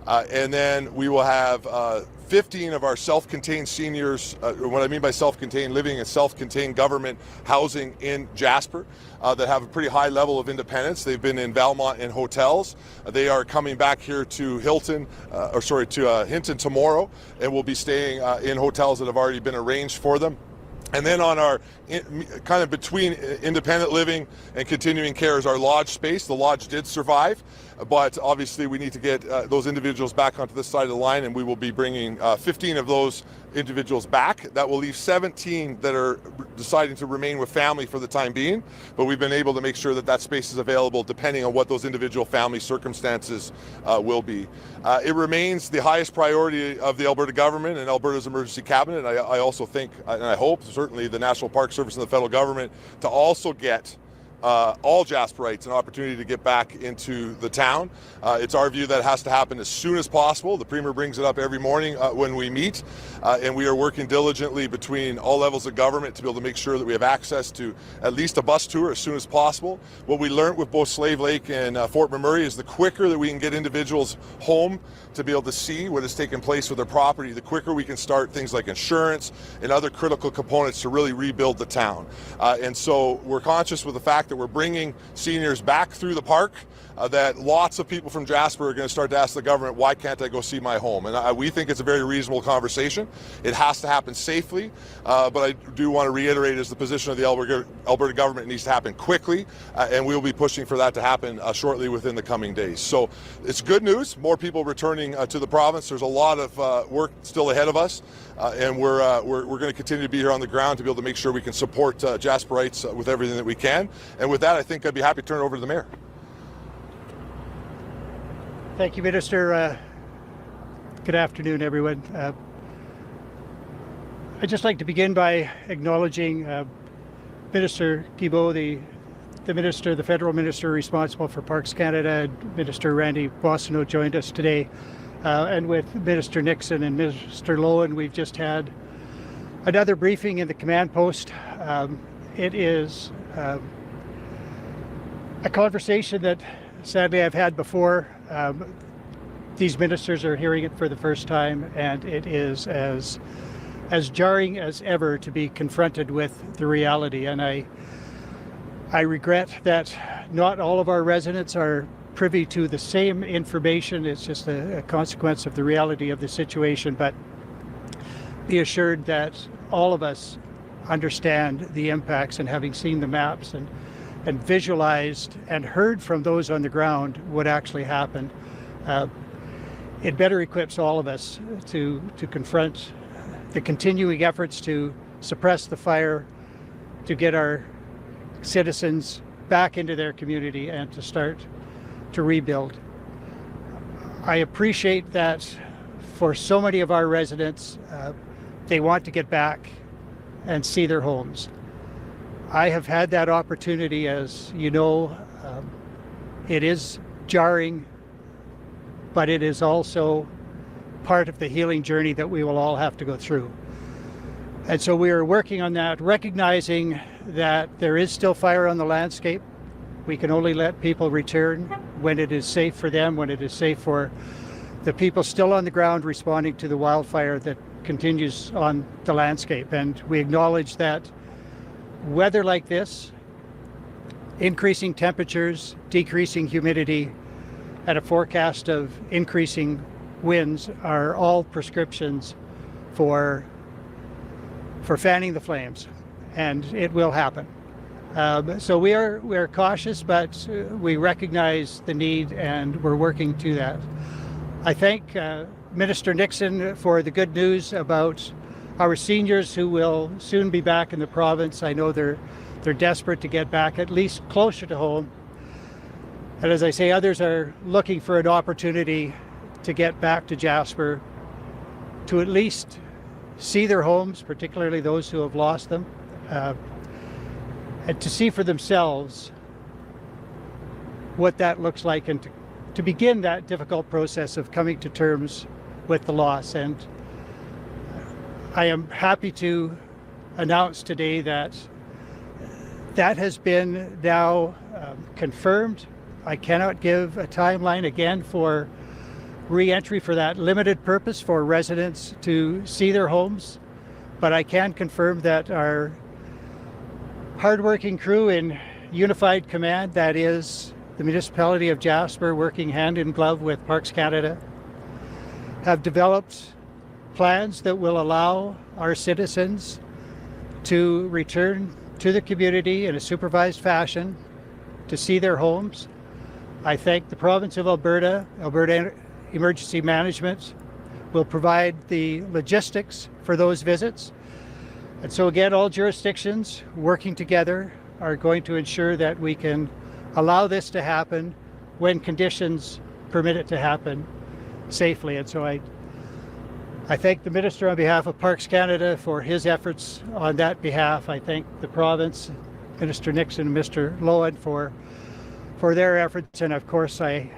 And then we will have 15 of our self-contained seniors, what I mean by self-contained, living in self-contained government housing in Jasper that have a pretty high level of independence. They've been in Valmont in hotels. They are coming back here to Hinton tomorrow, and will be staying in hotels that have already been arranged for them. And then on our kind of between independent living and continuing care is our lodge space. The lodge did survive, but obviously we need to get those individuals back onto this side of the line, and we will be bringing 15 of those individuals back. That will leave 17 that are deciding to remain with family for the time being, but we've been able to make sure that that space is available depending on what those individual family circumstances will be. It remains the highest priority of the Alberta government and Alberta's emergency cabinet. I also think, and I hope, certainly the National Park Service and the federal government, to also get all Jasperites an opportunity to get back into the town. It's our view that it has to happen as soon as possible. The Premier brings it up every morning when we meet, and we are working diligently between all levels of government to be able to make sure that we have access to at least a bus tour as soon as possible. What we learned with both Slave Lake and Fort McMurray is the quicker that we can get individuals home to be able to see what has taken place with their property, the quicker we can start things like insurance and other critical components to really rebuild the town. And so we're conscious with the fact that we're bringing seniors back through the park, that lots of people from Jasper are going to start to ask the government, why can't I go see my home? And we think it's a very reasonable conversation. It has to happen safely, but I do want to reiterate as the position of the Alberta government needs to happen quickly, and we'll be pushing for that to happen shortly within the coming days. So it's good news, more people returning to the province. There's a lot of work still ahead of us, and we're going to continue to be here on the ground to be able to make sure we can support Jasperites with everything that we can. And with that, I think I'd be happy to turn it over to the Mayor. Thank you, Minister. Good afternoon, everyone. I'd just like to begin by acknowledging Minister Guilbeault, the federal minister responsible for Parks Canada. Minister Randy Boissonnault joined us today. And with Minister Nixon and Minister Lowen, we've just had another briefing in the command post. It is a conversation that sadly I've had before. These ministers are hearing it for the first time, and it is as jarring as ever to be confronted with the reality. And I regret that not all of our residents are privy to the same information. It's just a consequence of the reality of the situation. But be assured that all of us understand the impacts, and having seen the maps and visualized and heard from those on the ground what actually happened, it better equips all of us to confront the continuing efforts to suppress the fire, to get our citizens back into their community and to start to rebuild. I appreciate that for so many of our residents, they want to get back and see their homes. I have had that opportunity, as you know. It is jarring, but it is also part of the healing journey that we will all have to go through. And so we are working on that, recognizing that there is still fire on the landscape. We can only let people return when it is safe for them, when it is safe for the people still on the ground responding to the wildfire that continues on the landscape. And we acknowledge that weather like this, increasing temperatures, decreasing humidity, and a forecast of increasing winds are all prescriptions for fanning the flames, and it will happen. So we are cautious, but we recognize the need, and we're working to that. I thank Minister Nixon for the good news about our seniors who will soon be back in the province. I know they're desperate to get back at least closer to home. And as I say, others are looking for an opportunity to get back to Jasper, to at least see their homes, particularly those who have lost them, and to see for themselves what that looks like, and to begin that difficult process of coming to terms with the loss. And I am happy to announce today that that has been now confirmed. I cannot give a timeline again for re-entry for that limited purpose for residents to see their homes, but I can confirm that our hardworking crew in unified command, that is the municipality of Jasper working hand in glove with Parks Canada, have developed plans that will allow our citizens to return to the community in a supervised fashion to see their homes. I thank the province of Alberta Emergency Management will provide the logistics for those visits. And so again, all jurisdictions working together are going to ensure that we can allow this to happen when conditions permit it to happen safely. And so I thank the Minister on behalf of Parks Canada for his efforts on that behalf. I thank the province, Minister Nixon and Mr. Lowen for their efforts, and of course I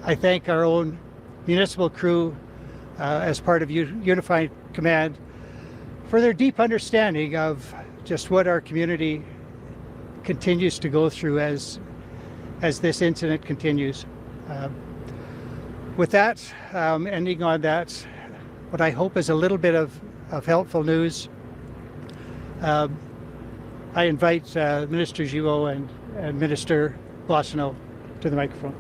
thank our own municipal crew as part of Unified Command for their deep understanding of just what our community continues to go through as this incident continues. With that, ending on that, what I hope is a little bit of helpful news. I invite Minister Giroux and Minister Boissonnault to the microphone.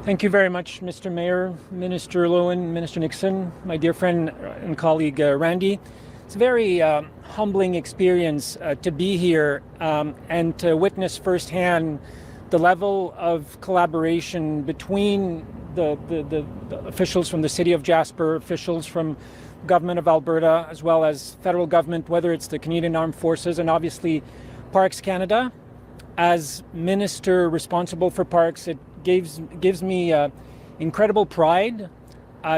Thank you very much, Mr. Mayor, Minister Lowen, Minister Nixon, my dear friend and colleague Randy. It's a very humbling experience to be here and to witness firsthand the level of collaboration between the officials from the City of Jasper, officials from Government of Alberta, as well as federal government, whether it's the Canadian Armed Forces and obviously Parks Canada. As minister responsible for parks, it gives me incredible pride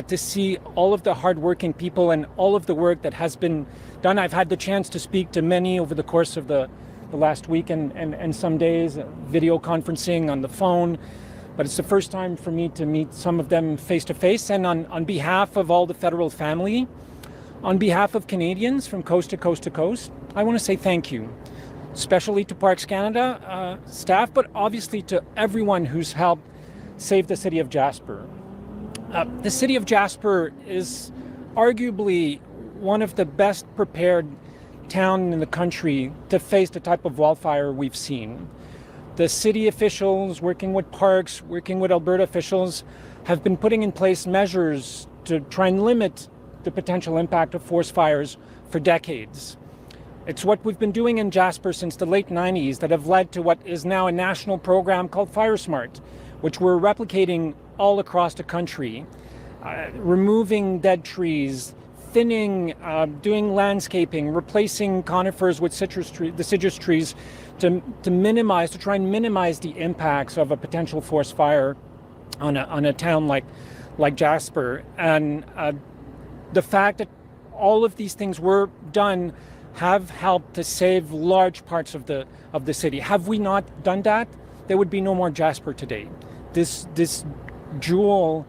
to see all of the hardworking people and all of the work that has been done. I've had the chance to speak to many over the course of the last week and some days, video conferencing on the phone, but it's the first time for me to meet some of them face to face. And on behalf of all the federal family, on behalf of Canadians from coast to coast to coast, I want to say thank you, especially to Parks Canada staff, but obviously to everyone who's helped save the City of Jasper. The City of Jasper is arguably one of the best prepared town in the country to face the type of wildfire we've seen. The city officials, working with parks, working with Alberta officials, have been putting in place measures to try and limit the potential impact of forest fires for decades. It's what we've been doing in Jasper since the late 90s that have led to what is now a national program called Fire Smart, which we're replicating all across the country, removing dead trees, thinning, doing landscaping, replacing conifers with deciduous trees to try and minimize the impacts of a potential forest fire on a town like Jasper. And the fact that all of these things were done have helped to save large parts of the city. Have we not done that, there would be no more Jasper today. This jewel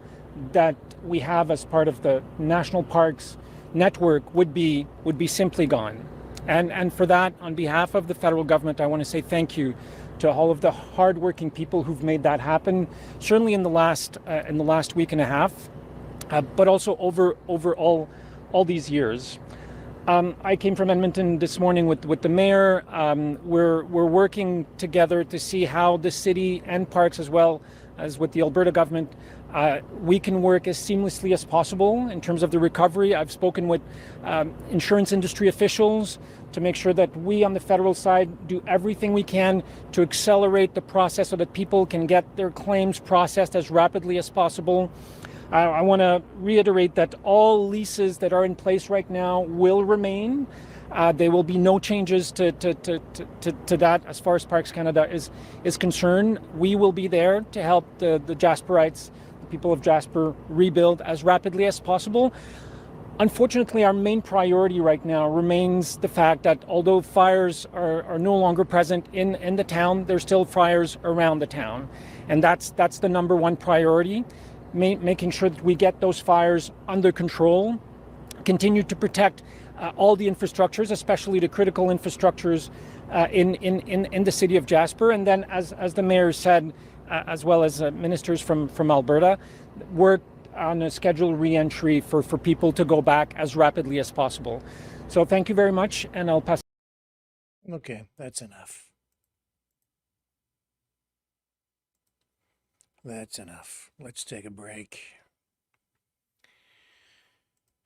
that we have as part of the National Parks network would be simply gone. And for that, on behalf of the federal government, I want to say thank you to all of the hardworking people who've made that happen, certainly in the last week and a half, but also over all these years. I came from Edmonton this morning with the mayor. We're working together to see how the city and parks, as well as with the Alberta government, we can work as seamlessly as possible in terms of the recovery. I've spoken with insurance industry officials to make sure that we on the federal side do everything we can to accelerate the process so that people can get their claims processed as rapidly as possible. I want to reiterate that all leases that are in place right now will remain. There will be no changes to that as far as Parks Canada is concerned. We will be there to help the Jasperites, the people of Jasper, rebuild as rapidly as possible. Unfortunately, our main priority right now remains the fact that although fires are no longer present in the town, there's still fires around the town. And that's the number one priority. Making sure that we get those fires under control, continue to protect all the infrastructures, especially the critical infrastructures in the city of Jasper. And then, as the mayor said, as well as ministers from Alberta, work on a scheduled re-entry for people to go back as rapidly as possible. So thank you very much, and I'll pass. Okay, that's enough. That's enough. Let's take a break.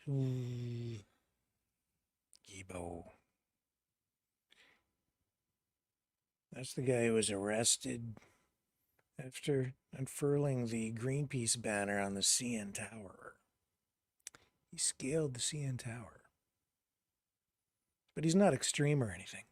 Gibo. That's the guy who was arrested after unfurling the Greenpeace banner on the CN Tower. He scaled the CN Tower. But he's not extreme or anything.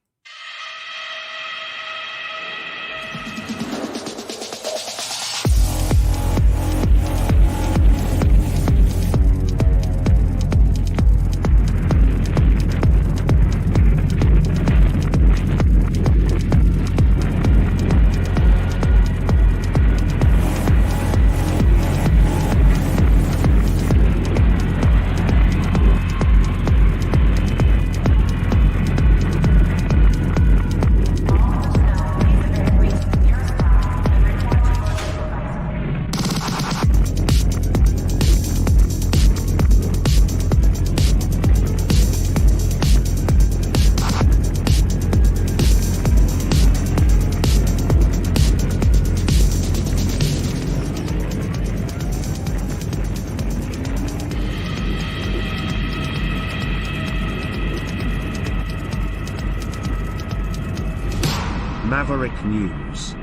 Maverick News.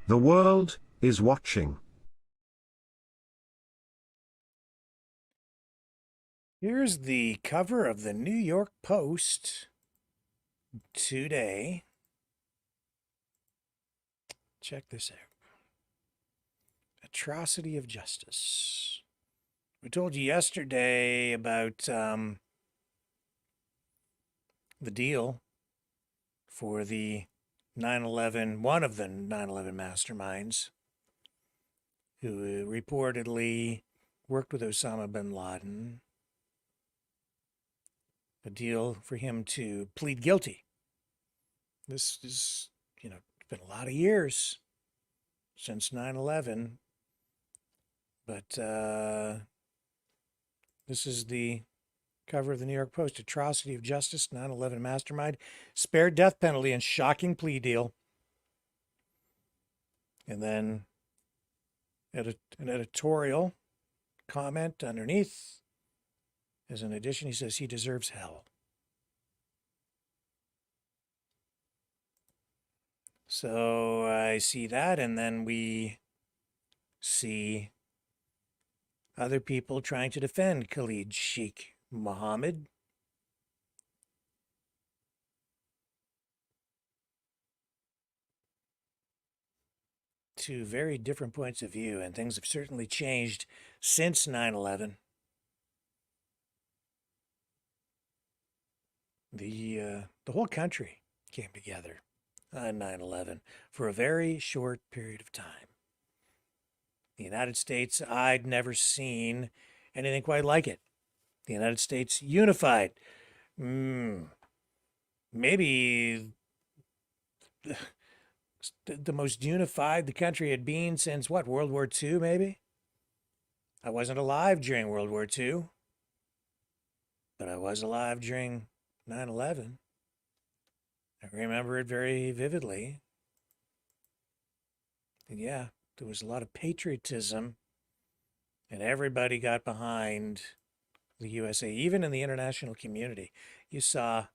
The world is watching. Here's the cover of the New York Post today. Check this out. Atrocity of justice. We told you yesterday about the deal for the 9/11, one of the 9/11 masterminds, who reportedly worked with Osama bin Laden. A deal for him to plead guilty. This is, it's been a lot of years since 9/11, but this is the cover of the New York Post. Atrocity of justice, 9/11 mastermind, spared death penalty and shocking plea deal. And then an editorial comment underneath. As an addition, he says he deserves hell. So I see that, and then we see other people trying to defend Khalid Sheikh Mohammed. Two very different points of view, and things have certainly changed since 9/11. The whole country came together on 9/11 for a very short period of time. The United States, I'd never seen anything quite like it. The United States unified. Maybe the most unified the country had been since, what, World War II, maybe? I wasn't alive during World War II, but I was alive during 9/11. I remember it very vividly. And yeah, there was a lot of patriotism, and everybody got behind the USA, even in the international community. You saw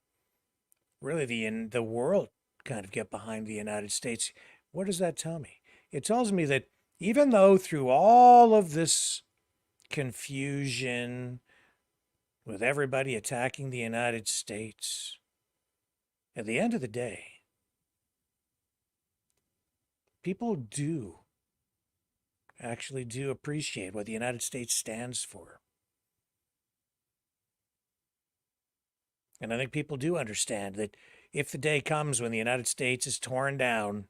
really the world kind of get behind the United States. What does that tell me? It tells me that even though through all of this confusion, with everybody attacking the United States, at the end of the day, people actually do appreciate what the United States stands for. And I think people do understand that if the day comes when the United States is torn down,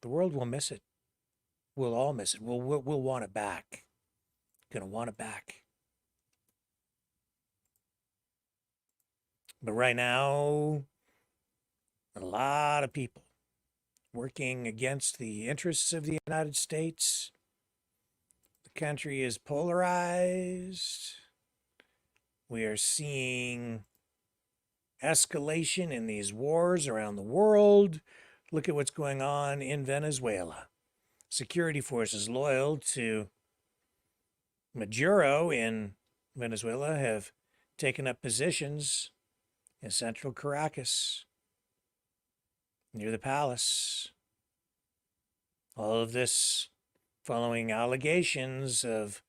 the world will miss it. We'll all miss it. We'll want it back. Gonna want it back. But right now, a lot of people working against the interests of the United States. The country is polarized. We are seeing escalation in these wars around the world. Look at what's going on in Venezuela. Security forces loyal to Maduro in Venezuela have taken up positions in central Caracas, near the palace. All of this following allegations of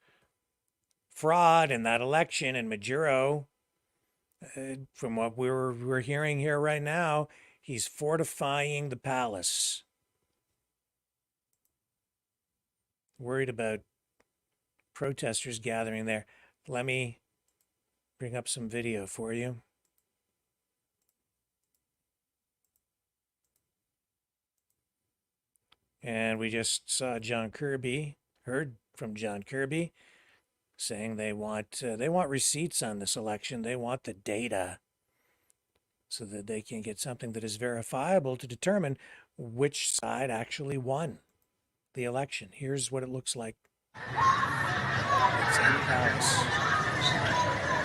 fraud in that election, and Maduro, from what we're hearing here right now, he's fortifying the palace. Worried about protesters gathering there. Let me bring up some video for you. And we just saw John Kirby, heard from John Kirby, saying they want receipts on this election. They want the data so that they can get something that is verifiable to determine which side actually won the election. Here's what it looks like. It's in the palace.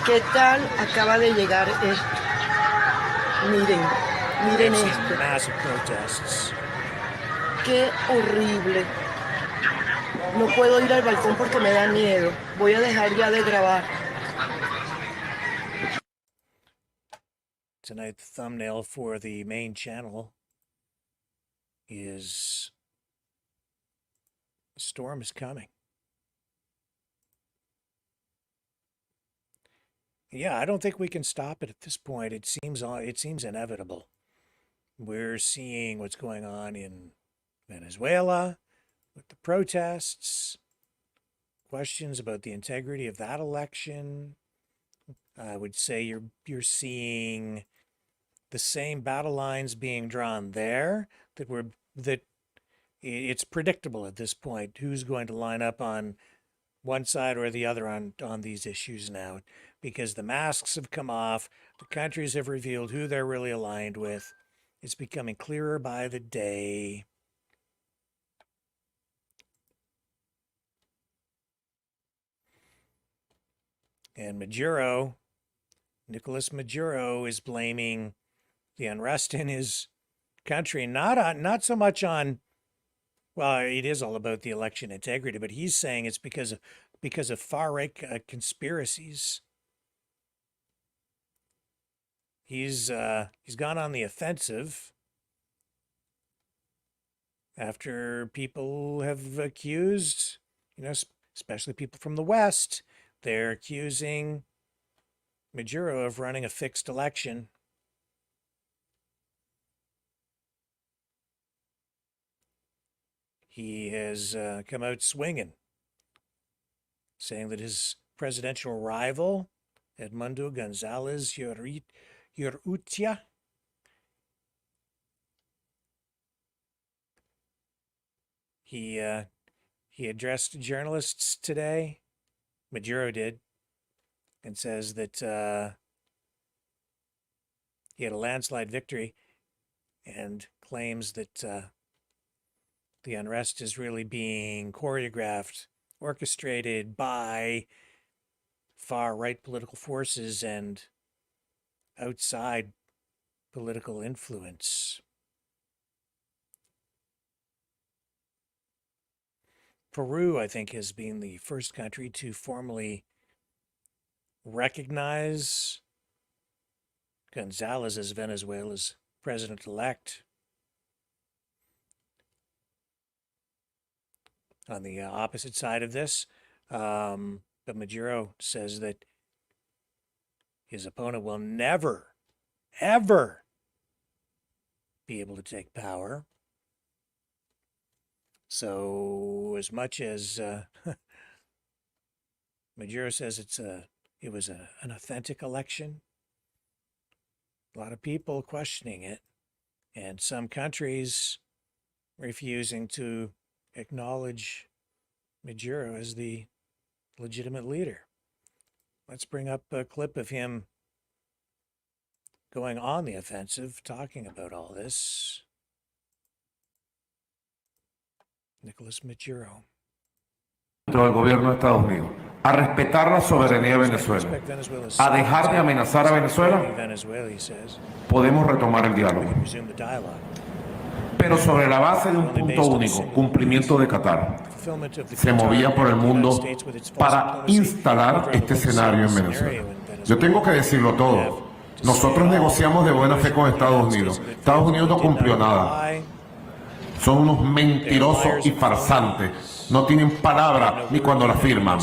¿Qué tal acaba de llegar esto? Miren esto. Massive protests. Qué horrible. No puedo ir al balcón porque me da miedo. Voy a dejar ya de grabar. Tonight, the thumbnail for the main channel is "The storm is coming." Yeah, I don't think we can stop it at this point. It seems inevitable. We're seeing what's going on in Venezuela with the protests, questions about the integrity of that election. I would say you're seeing the same battle lines being drawn there that it's predictable at this point who's going to line up on one side or the other on these issues now, because the masks have come off, the countries have revealed who they're really aligned with. It's becoming clearer by the day. And Nicolas Maduro is blaming the unrest in his country, not so much on, well, it is all about the election integrity, but he's saying it's because of far-right conspiracies. He's gone on the offensive after people have accused, especially people from the West, they're accusing Maduro of running a fixed election. He has come out swinging, saying that his presidential rival, Edmundo Gonzalez Urrutia, he addressed journalists today, Maduro did, and says that he had a landslide victory, and claims that the unrest is really being choreographed, orchestrated by far-right political forces and outside political influence. Peru, I think, has been the first country to formally recognize Gonzalez as Venezuela's president-elect. On the opposite side of this, but Maduro says that his opponent will never, ever be able to take power. So as much as Maduro says it was an authentic election, a lot of people questioning it, and some countries refusing to acknowledge Maduro as the legitimate leader. Let's bring up a clip of him going on the offensive, talking about all this. Nicolas Maduro. Del gobierno de Estados Unidos a respetar la soberanía de Venezuela, a dejar de amenazar a Venezuela, podemos retomar el diálogo. Pero sobre la base de un punto único, cumplimiento de Qatar. Se movía por el mundo para instalar este escenario en Venezuela. Yo tengo que decirlo todo. Nosotros negociamos de buena fe con Estados Unidos. Estados Unidos no cumplió nada. Son unos mentirosos y farsantes. No tienen palabra ni cuando la firman.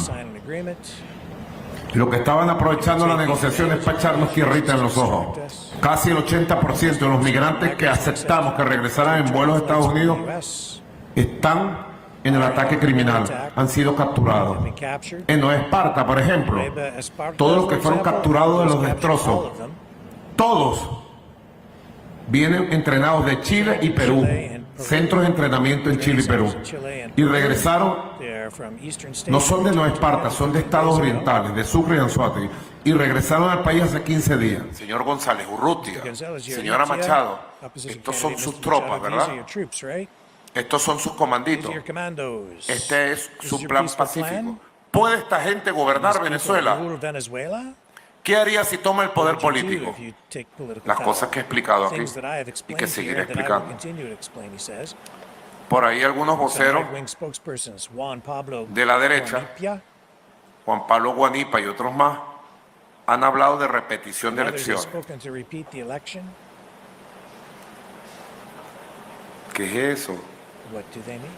Lo que estaban aprovechando las negociaciones para echarnos tierrita en los ojos. Casi el 80% de los migrantes que aceptamos que regresaran en vuelos de Estados Unidos están en el ataque criminal, han sido capturados. En Nueva Esparta, por ejemplo, todos los que fueron capturados de los destrozos, todos vienen entrenados de Chile y Perú, centros de entrenamiento en Chile y Perú, y regresaron. No son de Nueva Esparta, son de estados orientales, de Sucre y Anzoátegui, y regresaron al país hace 15 días. Señor González Urrutia, señora Machado, estos son sus tropas, ¿verdad? Estos son sus comanditos. Este es su plan pacífico. ¿Puede esta gente gobernar Venezuela? ¿Qué haría si toma el poder político? Las cosas que he explicado aquí y que seguiré explicando. Por ahí algunos voceros de la derecha, Juan Pablo Guanipa y otros más, Han hablado de repetición de And others have elecciones. spoken to repeat the election. ¿Qué es eso? What do they mean?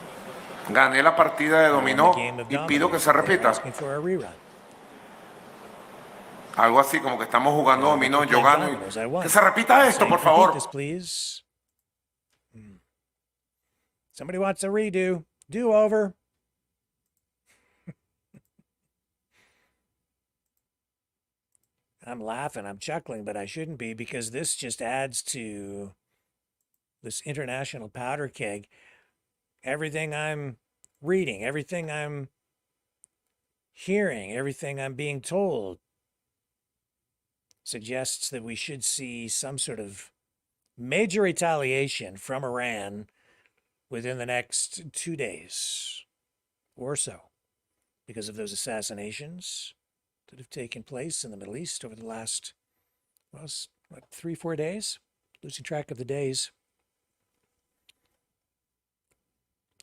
Gané la partida de I won the dominó game of y pido que dominoes. se They're repita. asking for a rerun. Algo así como que estamos jugando Like dominó, we're yo playing gano. dominoes. I won. Que se repita esto, Saying, por repeat favor. this, please. Somebody wants a redo. Do over. I'm laughing, I'm chuckling, but I shouldn't be, because this just adds to this international powder keg. Everything I'm reading, everything I'm hearing, everything I'm being told suggests that we should see some sort of major retaliation from Iran within the next 2 days or so, because of those assassinations that have taken place in the Middle East over the last, well, 3-4 days, losing track of the days.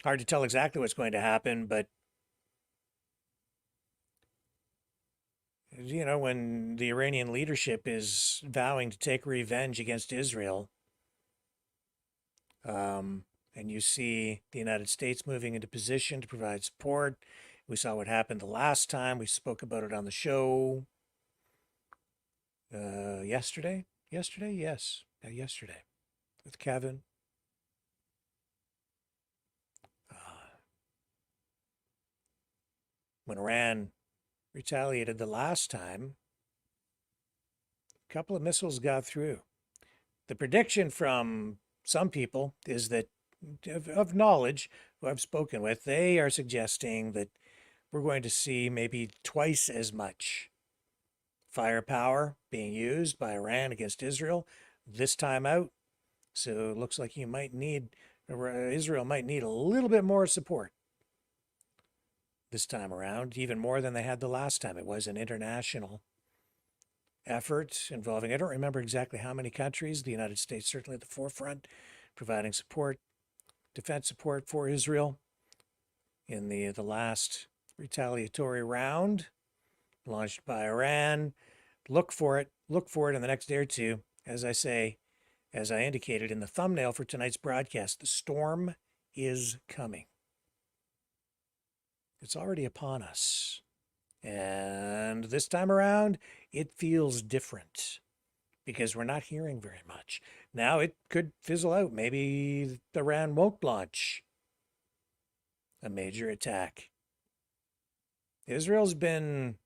Hard to tell exactly what's going to happen, but you know, when the Iranian leadership is vowing to take revenge against Israel, and you see the United States moving into position to provide support. We saw what happened the last time. We spoke about it on the show yesterday. Yesterday, yes. Yesterday with Kevin. When Iran retaliated the last time, a couple of missiles got through. The prediction from some people is that, of knowledge, who I've spoken with, they are suggesting that we're going to see maybe twice as much firepower being used by Iran against Israel this time out. So it looks like Israel might need a little bit more support this time around, even more than they had the last time. It was an international effort involving, I don't remember exactly how many countries, the United States certainly at the forefront, providing support, defense support for Israel in the last retaliatory round launched by Iran. Look for it in the next day or two. As I indicated in the thumbnail for tonight's broadcast, the storm is coming. It's already upon us. And this time around, it feels different because we're not hearing very much. Now it could fizzle out. Maybe Iran won't launch a major attack. Israel's been,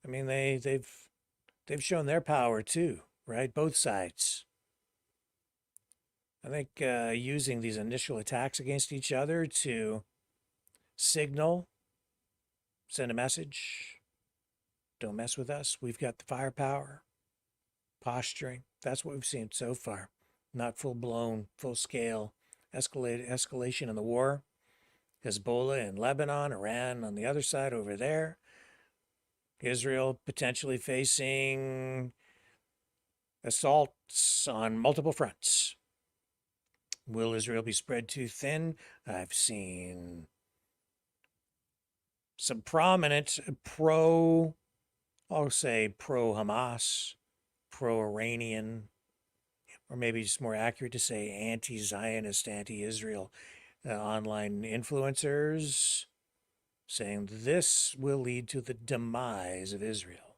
I mean, they've shown their power too, right? Both sides. I think using these initial attacks against each other to signal, send a message, don't mess with us, we've got the firepower, posturing. That's what we've seen so far. Not full-blown, full-scale escalation in the war. Hezbollah in Lebanon, Iran on the other side over there. Israel potentially facing assaults on multiple fronts. Will Israel be spread too thin? I've seen some prominent I'll say pro-Hamas, pro-Iranian, or maybe just more accurate to say anti-Zionist, anti-Israel online influencers saying this will lead to the demise of Israel.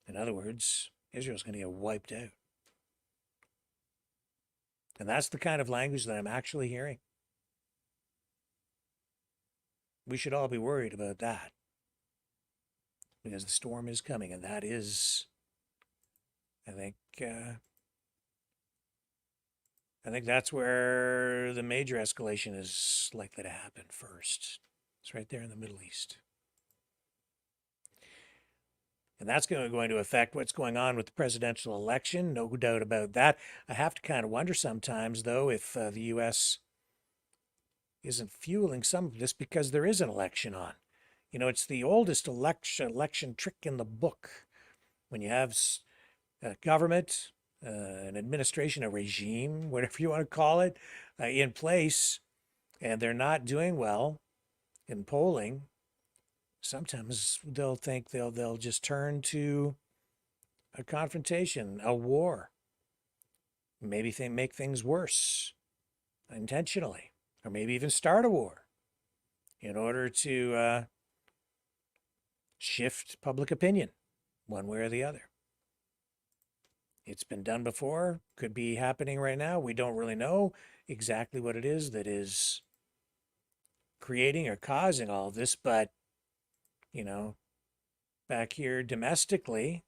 In other words, Israel's going to get wiped out. And that's the kind of language that I'm actually hearing. We should all be worried about that, because the storm is coming, and that is, I think that's where the major escalation is likely to happen first. It's right there in the Middle East. And that's going to affect what's going on with the presidential election, no doubt about that. I have to kind of wonder sometimes, though, if the U.S. isn't fueling some of this because there is an election on. You know, it's the oldest election trick in the book. When you have a government, an administration, a regime, whatever you want to call it, in place, and they're not doing well in polling, sometimes they'll think they'll just turn to a confrontation, a war. Maybe they make things worse intentionally, or maybe even start a war in order to shift public opinion one way or the other. It's been done before, could be happening right now. We don't really know exactly what it is that is creating or causing all of this, but, you know, back here domestically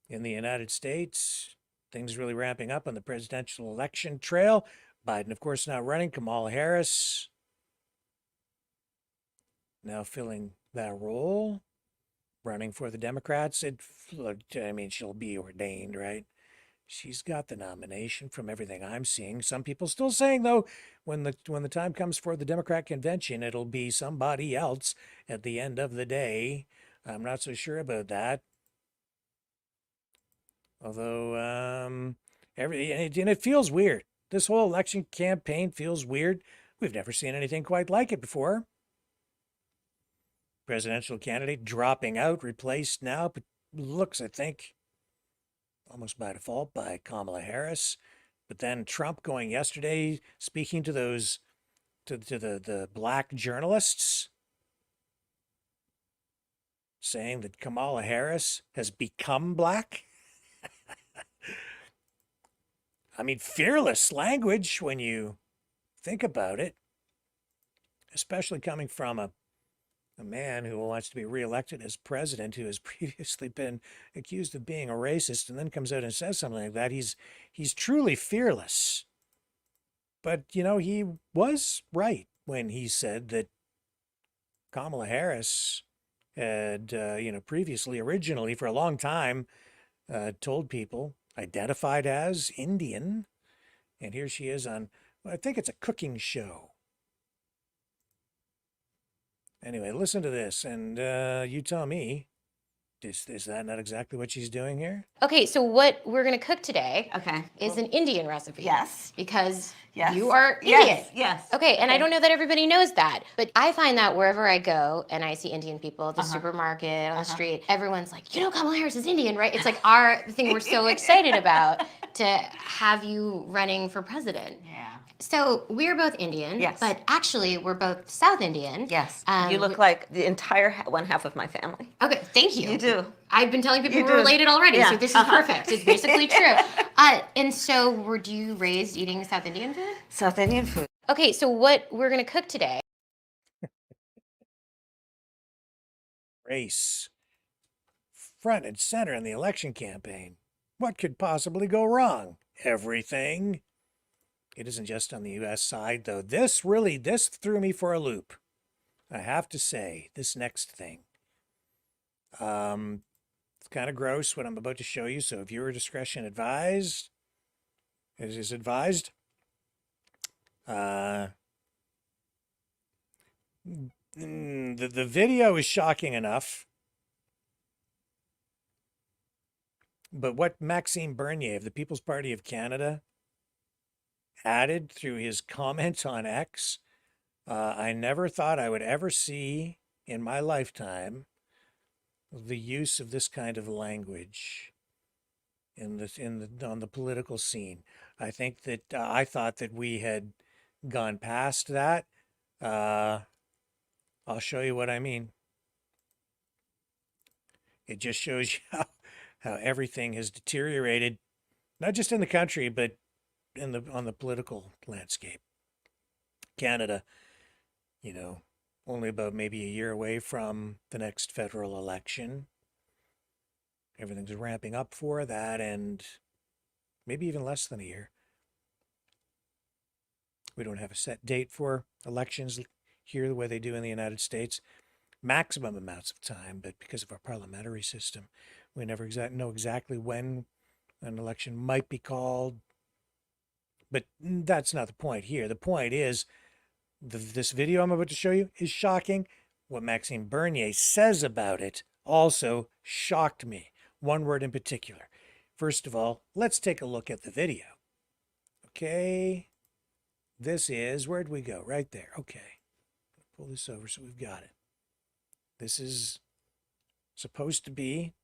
in the United States, things really ramping up on the presidential election trail. Biden, of course, not running. Kamala Harris now filling that role, running for the Democrats. I mean, she'll be ordained, right? She's got the nomination from everything I'm seeing. Some people still saying, though, when the time comes for the Democrat convention, it'll be somebody else at the end of the day. I'm not so sure about that. Although, and it feels weird. This whole election campaign feels weird. We've never seen anything quite like it before. Presidential candidate dropping out, replaced now, but looks, I think, almost by default by Kamala Harris. But then Trump going yesterday, speaking to those, to the black journalists, saying that Kamala Harris has become black. I mean, fearless language when you think about it, especially coming from a man who wants to be reelected as president, who has previously been accused of being a racist, and then comes out and says something like that. He's truly fearless. But, you know, he was right when he said that Kamala Harris had, previously, originally, for a long time, told people, identified as Indian. And here she is on, well, I think it's a cooking show. Anyway, listen to this, and you tell me, is that not exactly what she's doing here? Okay, so what we're gonna cook today is an Indian recipe. Yes. Because Yes. you are Indian. Yes. Okay, and I don't know that everybody knows that, but I find that wherever I go and I see Indian people at the supermarket, on the street, everyone's like, you know, Kamala Harris is Indian, right? It's like our thing we're so excited about to have you running for president. Yeah. So we're both Indian, Yes. but actually we're both South Indian. Yes. You look like the entire one half of my family. Okay, thank you. You do. I've been telling people You we're do. related already, Yeah. so this is perfect. It's basically true. And so were you raised eating South Indian food? South Indian food. Okay, so what we're gonna cook today. Race. Front and center in the election campaign. What could possibly go wrong? Everything. It isn't just on the U.S. side, though. This threw me for a loop. I have to say, this next thing. It's kind of gross what I'm about to show you, so viewer discretion advised. Is advised. The video is shocking enough. But what Maxime Bernier of the People's Party of Canada added through his comments on X, I never thought I would ever see in my lifetime the use of this kind of language on the political scene. I think that I thought that we had gone past that. I'll show you what I mean. It just shows you how everything has deteriorated, not just in the country, but on the political landscape. Canada, only about maybe a year away from the next federal election. Everything's ramping up for that, and maybe even less than a year. We don't have a set date for elections here the way they do in the United States. Maximum amounts of time, but because of our parliamentary system, we never know exactly when an election might be called. But that's not the point here. The point is, this video I'm about to show you is shocking. What Maxime Bernier says about it also shocked me. One word in particular. First of all, let's take a look at the video. Okay. This is, where'd we go? Right there. Okay. Pull this over so we've got it. This is supposed to be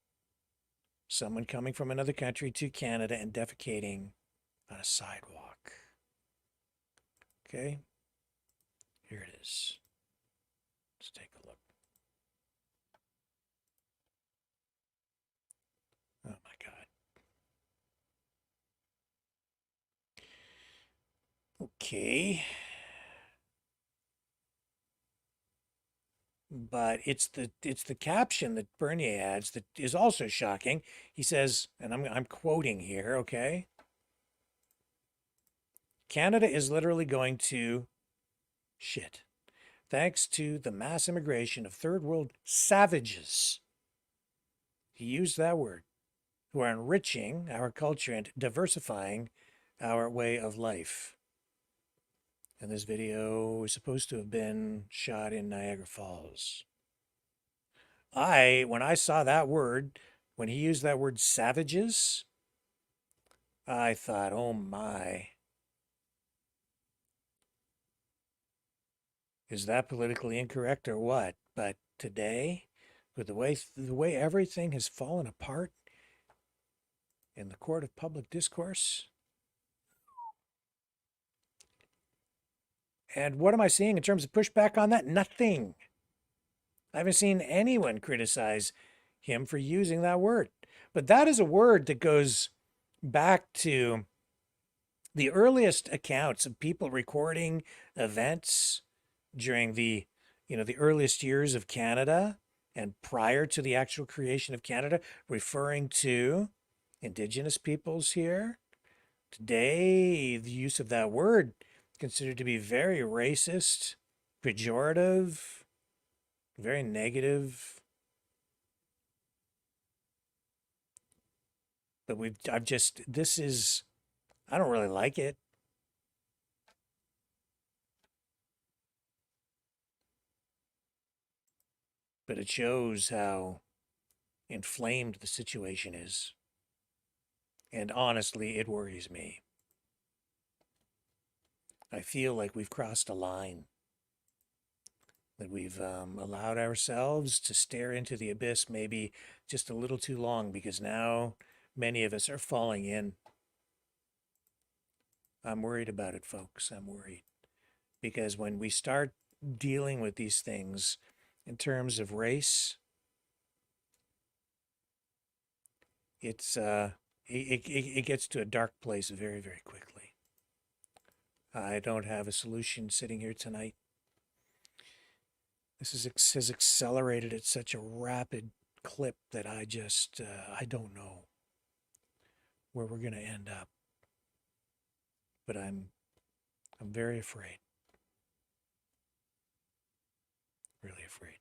someone coming from another country to Canada and defecating on a sidewalk. Okay, here it is. Let's take a look. Oh my God. Okay. But it's the caption that Bernier adds that is also shocking. He says, and I'm quoting here, okay? Canada is literally going to shit, thanks to the mass immigration of third world savages. He used that word, who are enriching our culture and diversifying our way of life. And this video is supposed to have been shot in Niagara Falls. When I saw that word, when he used that word savages, I thought, oh my. Is that politically incorrect or what? But today, with the way everything has fallen apart in the court of public discourse, and what am I seeing in terms of pushback on that? Nothing. I haven't seen anyone criticize him for using that word. But that is a word that goes back to the earliest accounts of people recording events during the earliest years of Canada and prior to the actual creation of Canada, referring to Indigenous peoples here. Today, the use of that word considered to be very racist, pejorative, very negative. But I don't really like it. But it shows how inflamed the situation is. And honestly, it worries me. I feel like we've crossed a line. That we've allowed ourselves to stare into the abyss maybe just a little too long, because now many of us are falling in. I'm worried about it, folks. I'm worried. Because when we start dealing with these things in terms of race, it gets to a dark place very, very quickly. I don't have a solution sitting here tonight. This has accelerated at such a rapid clip that I don't know where we're going to end up. But I'm very afraid. Really afraid.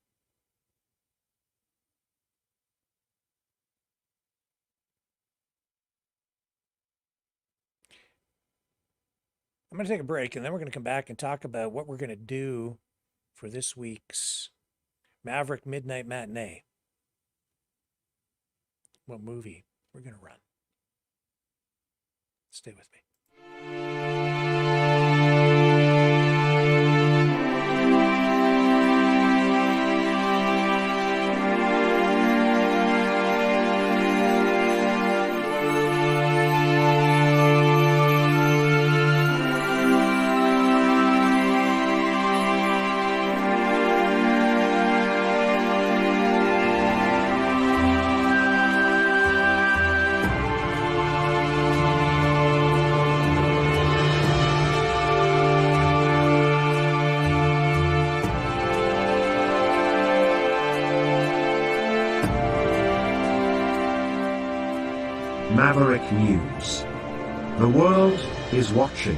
I'm going to take a break, and then we're going to come back and talk about what we're going to do for this week's Maverick Midnight Matinee. What movie we're going to run. Stay with me. Maverick News. The world is watching.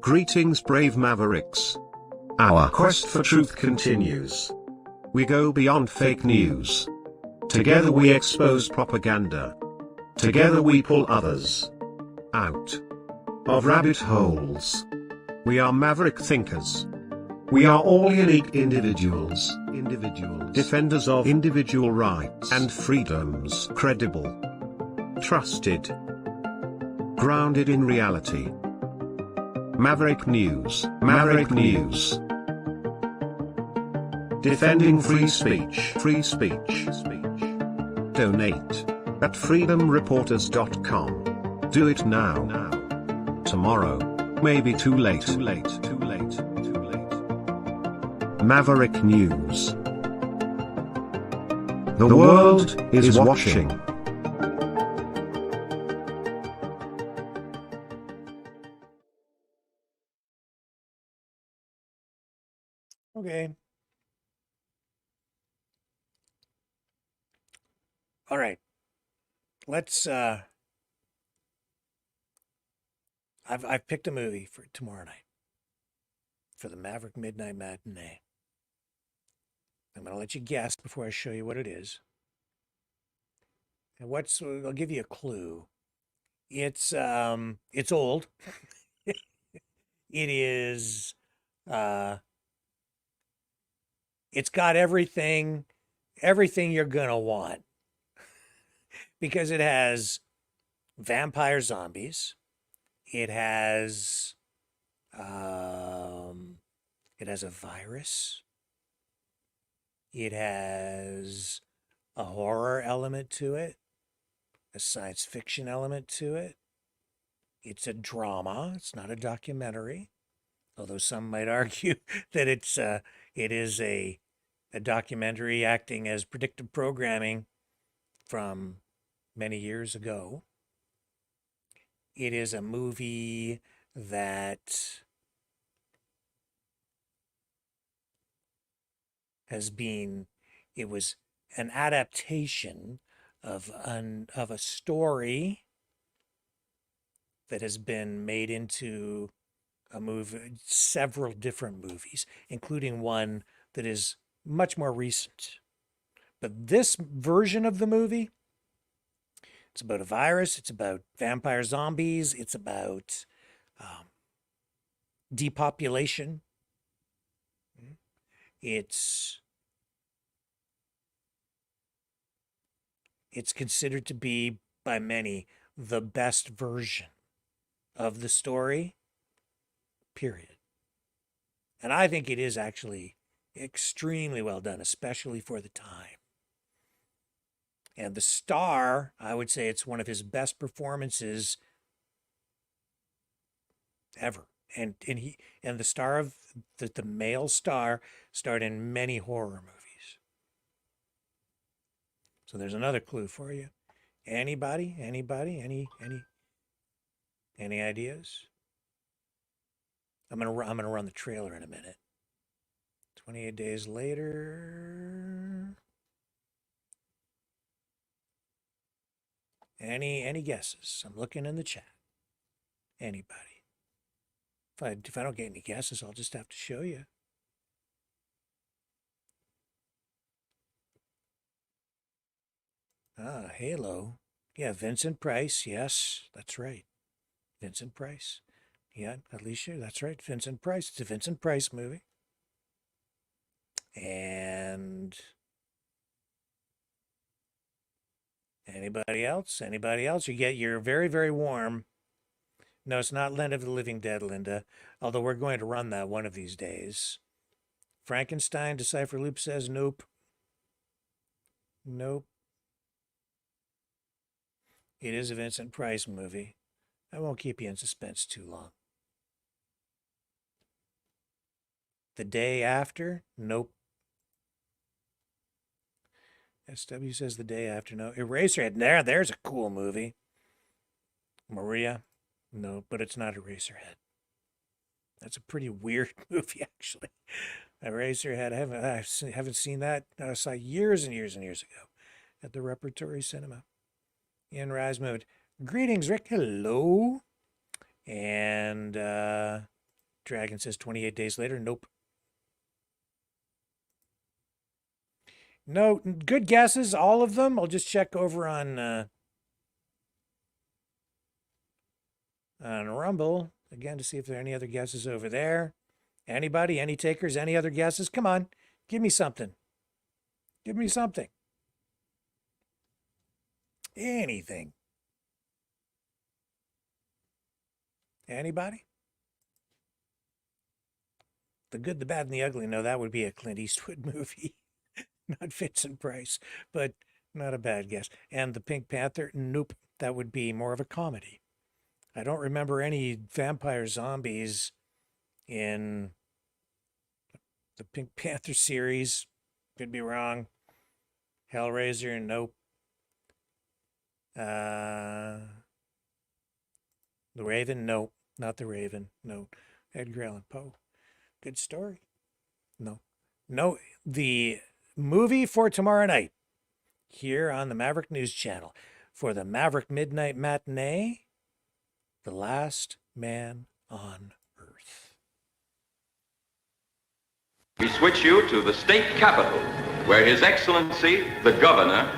Greetings, brave Mavericks. Our quest for truth continues. We go beyond fake news. Together we expose propaganda. Together we pull others out of rabbit holes. We are maverick thinkers. We are all unique individuals, defenders of individual rights and freedoms, credible, trusted, grounded in reality. Maverick News, Maverick News. Defending free speech, free speech. Donate at freedomreporters.com. Do it now. Tomorrow may be too late. Maverick News. The world is watching. Okay. All right. Let's I've picked a movie for tomorrow night for the Maverick Midnight Matinee. I'm going to let you guess before I show you what it is. And I'll give you a clue. It's old. It is it's got everything you're going to want. Because it has vampire zombies. It has a virus. It has a horror element to it, a science fiction element to it. It's a drama. It's not a documentary, although some might argue that it is a documentary acting as predictive programming from many years ago. It is a movie that it was an adaptation of a story that has been made into a movie, several different movies, including one that is much more recent. But this version of the movie, it's about a virus, it's about vampire zombies, it's about depopulation. It's considered to be, by many, the best version of the story, period. And I think it is actually extremely well done, especially for the time. And the star, I would say it's one of his best performances ever. And the star of the male star starred in many horror movies. So there's another clue for you. Anybody? Any ideas? I'm gonna run the trailer in a minute. 28 days later. Any guesses? I'm looking in the chat. Anybody? If I don't get any guesses, I'll just have to show you. Ah, Halo. Yeah, Vincent Price. Yes, that's right. Vincent Price. Yeah, Alicia, that's right. Vincent Price. It's a Vincent Price movie. And anybody else? Anybody else? You're very, very warm. No, it's not Land of the Living Dead, Linda. Although we're going to run that one of these days. Frankenstein, Decipher Loop says nope. Nope. It is a Vincent Price movie. I won't keep you in suspense too long. The Day After? Nope. SW says The Day After. No. Eraserhead. There's a cool movie. Maria? No, but it's not Eraserhead. That's a pretty weird movie, actually. Eraserhead. I haven't seen that. I saw years and years and years ago at the Repertory Cinema in Rismond. Greetings, Rick. Hello. And Dragon says 28 days later. Nope. No, good guesses, all of them. I'll just check over on Rumble again to see if there are any other guesses over there. Anybody? Any takers? Any other guesses? Come on. Give me something. Give me something. Anything. Anybody? The Good, the Bad, and the Ugly. No, that would be a Clint Eastwood movie. Not Vincent Price, but not a bad guess. And the Pink Panther? Nope. That would be more of a comedy. I don't remember any vampire zombies in the Pink Panther series. Could be wrong. Hellraiser? Nope. The Raven? Nope. Not the Raven. No. Edgar Allan Poe. Good story. No. No. The movie for tomorrow night here on the Maverick News Channel for the Maverick Midnight Matinee, The Last Man on Earth. We switch you to the state capitol, where His Excellency, the Governor,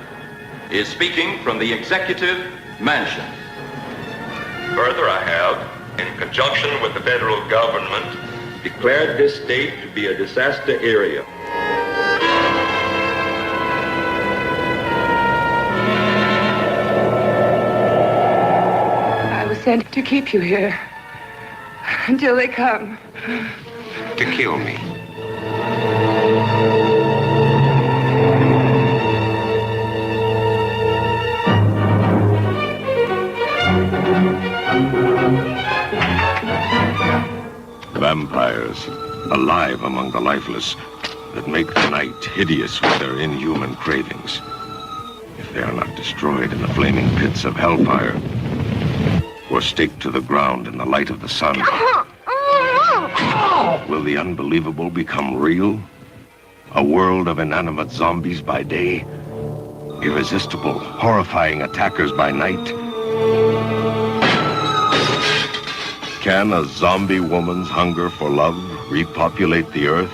is speaking from the Executive Mansion. Further, I have, in conjunction with the federal government, Declared this state to be a disaster area. I was sent to keep you here until they come. to kill me. Vampires, alive among the lifeless, that make the night hideous with their inhuman cravings. If they are not destroyed in the flaming pits of hellfire, or staked to the ground in the light of the sun, will the unbelievable become real? A world of inanimate zombies by day, irresistible, horrifying attackers by night. Can a zombie woman's hunger for love repopulate the earth?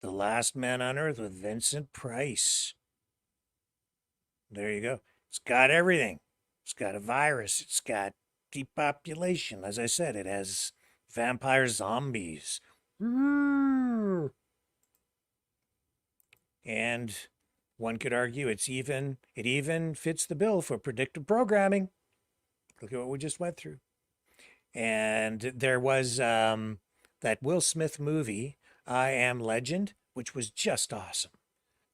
The Last Man on Earth with Vincent Price. There you go. It's got everything. It's got a virus. It's got depopulation. As I said, it has vampire zombies. And one could argue it even fits the bill for predictive programming. Look at what we just went through. And there was that Will Smith movie, I Am Legend, which was just awesome.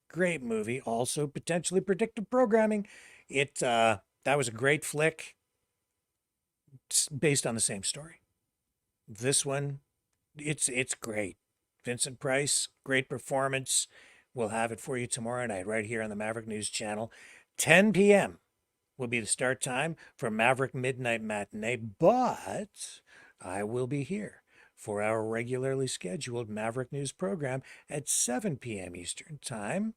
Great movie. Also potentially predictive programming. That was a great flick. It's based on the same story. This one, it's great. Vincent Price, great performance. We'll have it for you tomorrow night right here on the Maverick News Channel. 10 p.m. will be the start time for Maverick Midnight Matinee, but I will be here for our regularly scheduled Maverick News program at 7 p.m. Eastern Time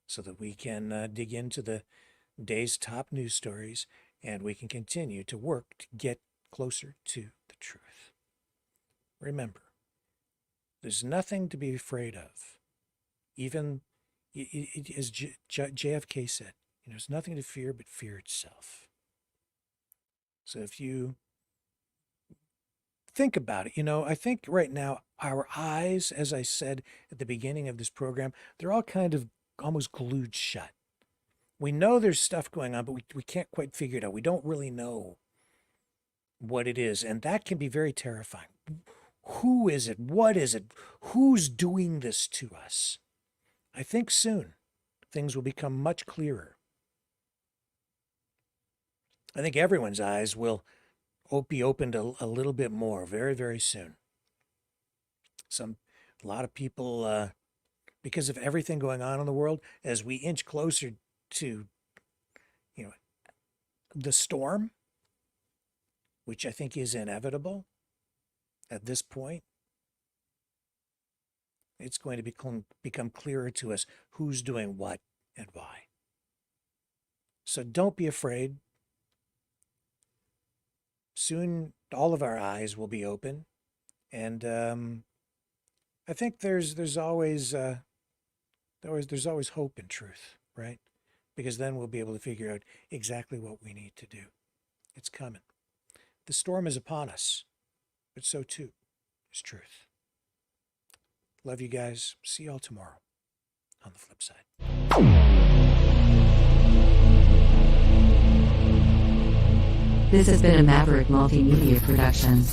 so that we can dig into the day's top news stories and we can continue to work to get closer to the truth. Remember, there's nothing to be afraid of. Even as JFK said, there's nothing to fear but fear itself. So if you think about it, I think right now our eyes, as I said at the beginning of this program, they're all kind of almost glued shut. We know there's stuff going on, but we can't quite figure it out. We don't really know what it is, and that can be very terrifying. Who is it? What is it? Who's doing this to us? I think soon things will become much clearer. I think everyone's eyes will be opened a little bit more very, very soon. A lot of people, because of everything going on in the world, as we inch closer to, the storm, which I think is inevitable, at this point, it's going to become clearer to us who's doing what and why. So don't be afraid. Soon, all of our eyes will be open, and I think there's always hope in truth, right? Because then we'll be able to figure out exactly what we need to do. It's coming. The storm is upon us, but so too is truth. Love you guys. See y'all tomorrow on the flip side. This has been a Maverick Multimedia production.